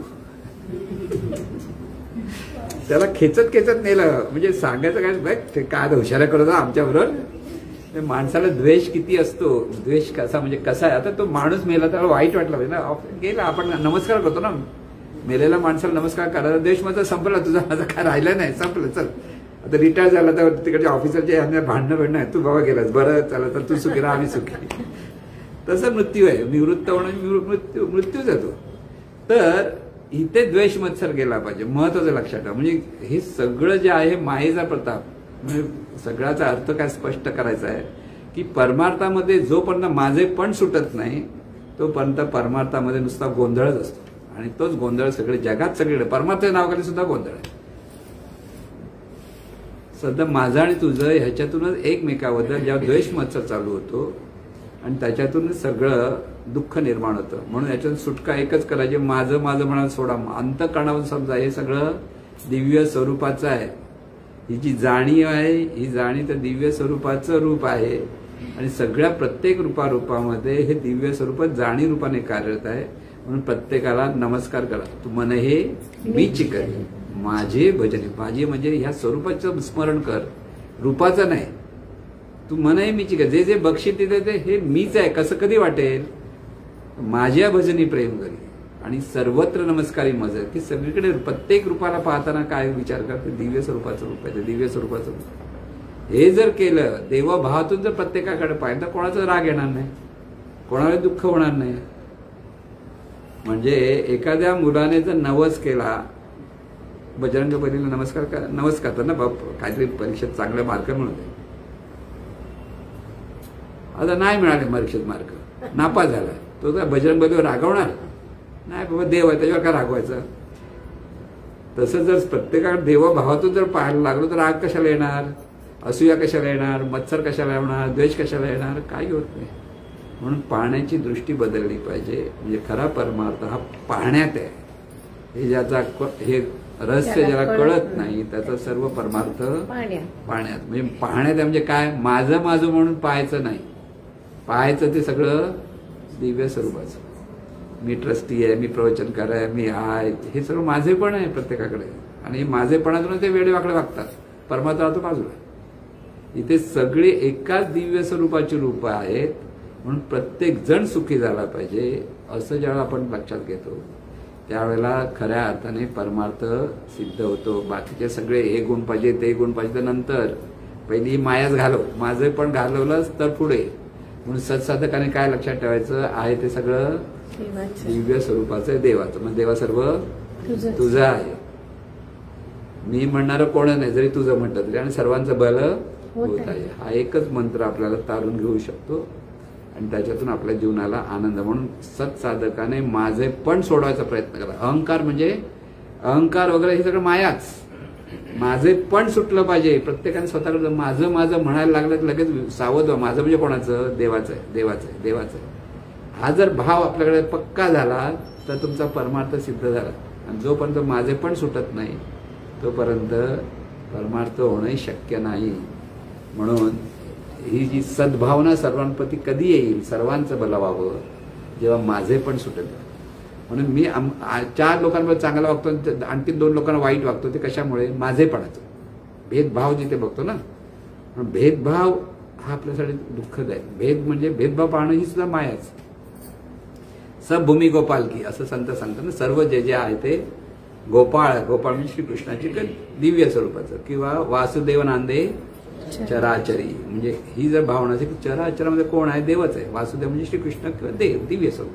त्याला खेचत नेलं. म्हणजे सांगायचं काय, बघ ते काय हुशाऱ्या करत आमच्याबरोबर. माणसाला द्वेष किती असतो, द्वेष कसा म्हणजे कसा आहे. आता तो माणूस मेला त्याला वाईट वाटलं पाहिजे ना. गेला, आपण नमस्कार करतो ना, मेलेल्या माणसाला नमस्कार करायला. द्वेष माझा संपला, तुझा माझा काय राहिला नाही, संपलं, चल आता रिटायर झाला तर तिकडच्या ऑफिसरचे भांडणं भेटणं तू बाबा गेलास बरं चला तर तू सुखी राहा आम्ही सुखी. तसं मृत्यू आहे. निवृत्त होणं मृत्यू जातो. तर इथे द्वेष मत्सर गेला पाहिजे. महत्वाचं लक्षात ठेवा. म्हणजे हे सगळं जे आहे मायेचा प्रताप. म्हणजे सगळ्याचा अर्थ काय स्पष्ट करायचा आहे की परमार्थामध्ये जोपर्यंत माझे पण सुटत नाही तोपर्यंत परमार्थामध्ये नुसता गोंधळच असतो. आणि तोच गोंधळ सगळे जगात सगळीकडे परमार्थाच्या नावाखाली सुद्धा गोंधळ आहे. सध्या माझं आणि तुझं ह्याच्यातूनच एकमेकाबद्दल जेव्हा द्वेष मत्सर चालू होतो आणि त्याच्यातूनच सगळं दुःख निर्माण होतं. म्हणून याच्यातून सुटका एकच करायची. माझं माझं म्हणाल सोडा. अंतःकरणावर समजा हे सगळं दिव्य स्वरूपाचं आहे. ही जी जाणीव आहे ही जाणीव तर दिव्य स्वरूपाचं रूप आहे. आणि सगळ्या प्रत्येक रूपामध्ये हे दिव्य स्वरूप जाणीव रूपाने कार्यरत आहे. म्हणून प्रत्येकाला नमस्कार करा. तू मन हे मीच कर माझे भजन. माझे म्हणजे ह्या स्वरूपाचं स्मरण कर, रूपाचं नाही. तू मन हे मीच कर. जे जे बक्षीस दिले ते हे मीच आहे कसं कधी वाटेल. माझ्या भजनी प्रेम करी आणि सर्वत्र नमस्कारी मज. की सगळीकडे प्रत्येक रूपाला पाहताना काय विचार करते दिव्य स्वरूपाचं रूप आहे. दिव्य स्वरूपाचं रूप हे जर केलं देवभावातून जर प्रत्येकाकडे पाहिलं तर कोणाचा राग येणार नाही, कोणाला दुःख होणार नाही. म्हणजे एखाद्या मुलाने जर नवस केला बजरंग बलीला नमस्कार तर ना बाप काहीतरी परीक्षेत चांगले मार्क मिळवले. आता नाही मिळाले परीक्षेत मार्क, नापास झाला. तो काय बजरंग बलीवर रागवणार नाही. बाबा देव आहे त्याच्यावर काय रागवायचं. तसं जर प्रत्येकाकडे देवभावातून जर पाहायला लागलो तर राग कशाला येणार, असूया कशाला येणार, मत्सर कशाला येणार, द्वेष कशाला येणार, काही होत नाही. म्हणून पाहण्याची दृष्टी बदलली पाहिजे. म्हणजे खरा परमार्थ हा पाहण्यात आहे. हे ज्याचा हे रहस्य ज्याला कळत नाही त्याचा सर्व परमार्थ पाहण्यात. म्हणजे पाहण्यात म्हणजे काय, माझं माझं म्हणून पाहायचं नाही. पाहायचं ते सगळं दिव्य स्वरूपाचं. मी ट्रस्टी आहे, मी प्रवचनकार आहे, मी आहे, हे सगळं माझे पण आहे प्रत्येकाकडे. आणि माझेपणातून ते वेडे वाकडे वागतात. परमार्थ राहतो बाजूला. इथे सगळे एकाच दिव्य स्वरूपाची रूप आहेत. म्हणून प्रत्येक जण सुखी झाला पाहिजे असं ज्यावेळेला आपण लक्षात घेतो त्यावेळेला खऱ्या अर्थाने परमार्थ सिद्ध होतो. बाकीचे सगळे हे गुण पाहिजे ते गुण पाहिजे तर नंतर पहिली मायाच घालव. माझं पण घालवलंच तर पुढे. म्हणून सत्साधकाने काय लक्षात ठेवायचं आहे ते सगळं दिव्य स्वरूपाचं आहे देवाचं. म्हणजे देवा सर्व तुझं आहे. मी म्हणणारं कोण नाही जरी तुझं म्हटलं तरी. आणि सर्वांचं भल होत आहे. हा एकच मंत्र आपल्याला तारून घेऊ शकतो आणि त्याच्यातून आपल्या जीवनाला आनंद. म्हणून सत्साधकाने माझे पण सोडवायचा प्रयत्न करा. अहंकार म्हणजे अहंकार वगैरे हे सगळं मायाच. माझे पण सुटलं पाहिजे. प्रत्येकाने स्वतःकडे माझं माझं म्हणायला लागलं तर लगेच सावध व्हा. माझं म्हणजे कोणाचं, देवाचं आहे, देवाचं आहे, देवाचं आहे. हा जर भाव आपल्याकडे पक्का झाला तर तुमचा परमार्थ सिद्ध झाला. आणि जोपर्यंत माझे पण सुटत नाही तोपर्यंत परमार्थ होणंही शक्य नाही. म्हणून ही जी सद्भावना सर्वांप्रती कधी येईल, सर्वांचं भलं व्हावं जेव्हा माझे पण सुटेल. म्हणून मी 4 लोकांबरोबर चांगला वागतो आणखी 2 लोकांना वाईट वागतो. ते कशामुळे, माझेपणाचं भेदभाव जिथे बघतो ना. म्हणून भेदभाव हा आपल्यासाठी दुःखद आहे. भेद म्हणजे भेदभाव पाहणं ही सुद्धा मायाच. सब भूमी गोपाल की असं संत सांगतात ना. सर्व जे जे आहे ते गोपाळ. गोपाळ म्हणजे श्रीकृष्णाची दिव्य स्वरूपाचं. किंवा वासुदेव नांदे चराचरी. म्हणजे ही जर भावना असेल की चराचरामध्ये कोण आहे, देवच आहे. वासुदेव म्हणजे श्रीकृष्ण किंवा देव दिव्य स्वरूप.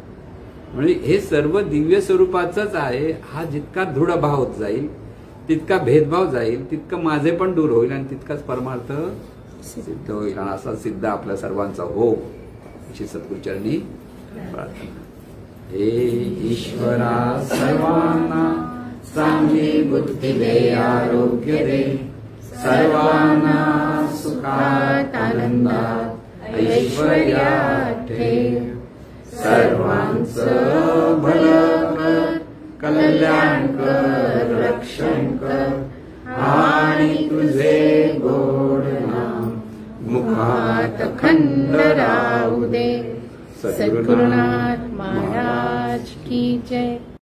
म्हणजे हे सर्व दिव्य स्वरूपाचंच आहे. हा जितका दृढ भाव होत जाईल तितका भेदभाव जाईल, तितकं माझे पण दूर होईल आणि तितकाच परमार्थ सिद्ध होईल. आणि असा सिद्ध आपल्या सर्वांचा हो अशी सद्गुरूचरणी प्रार्थना. हे ईश्वरा सर्वांना चांगली बुद्धी दे, आरोग्य दे. सर्वांना सुखात आनंदात ऐश्वर्यात ठेव. सर्वांचं भलं कर, कल्याण कर, रक्षण कर आणि तुझे गोड नाम मुखात अखंड राहू दे. सद्गुरुनाथ महाराज की जय.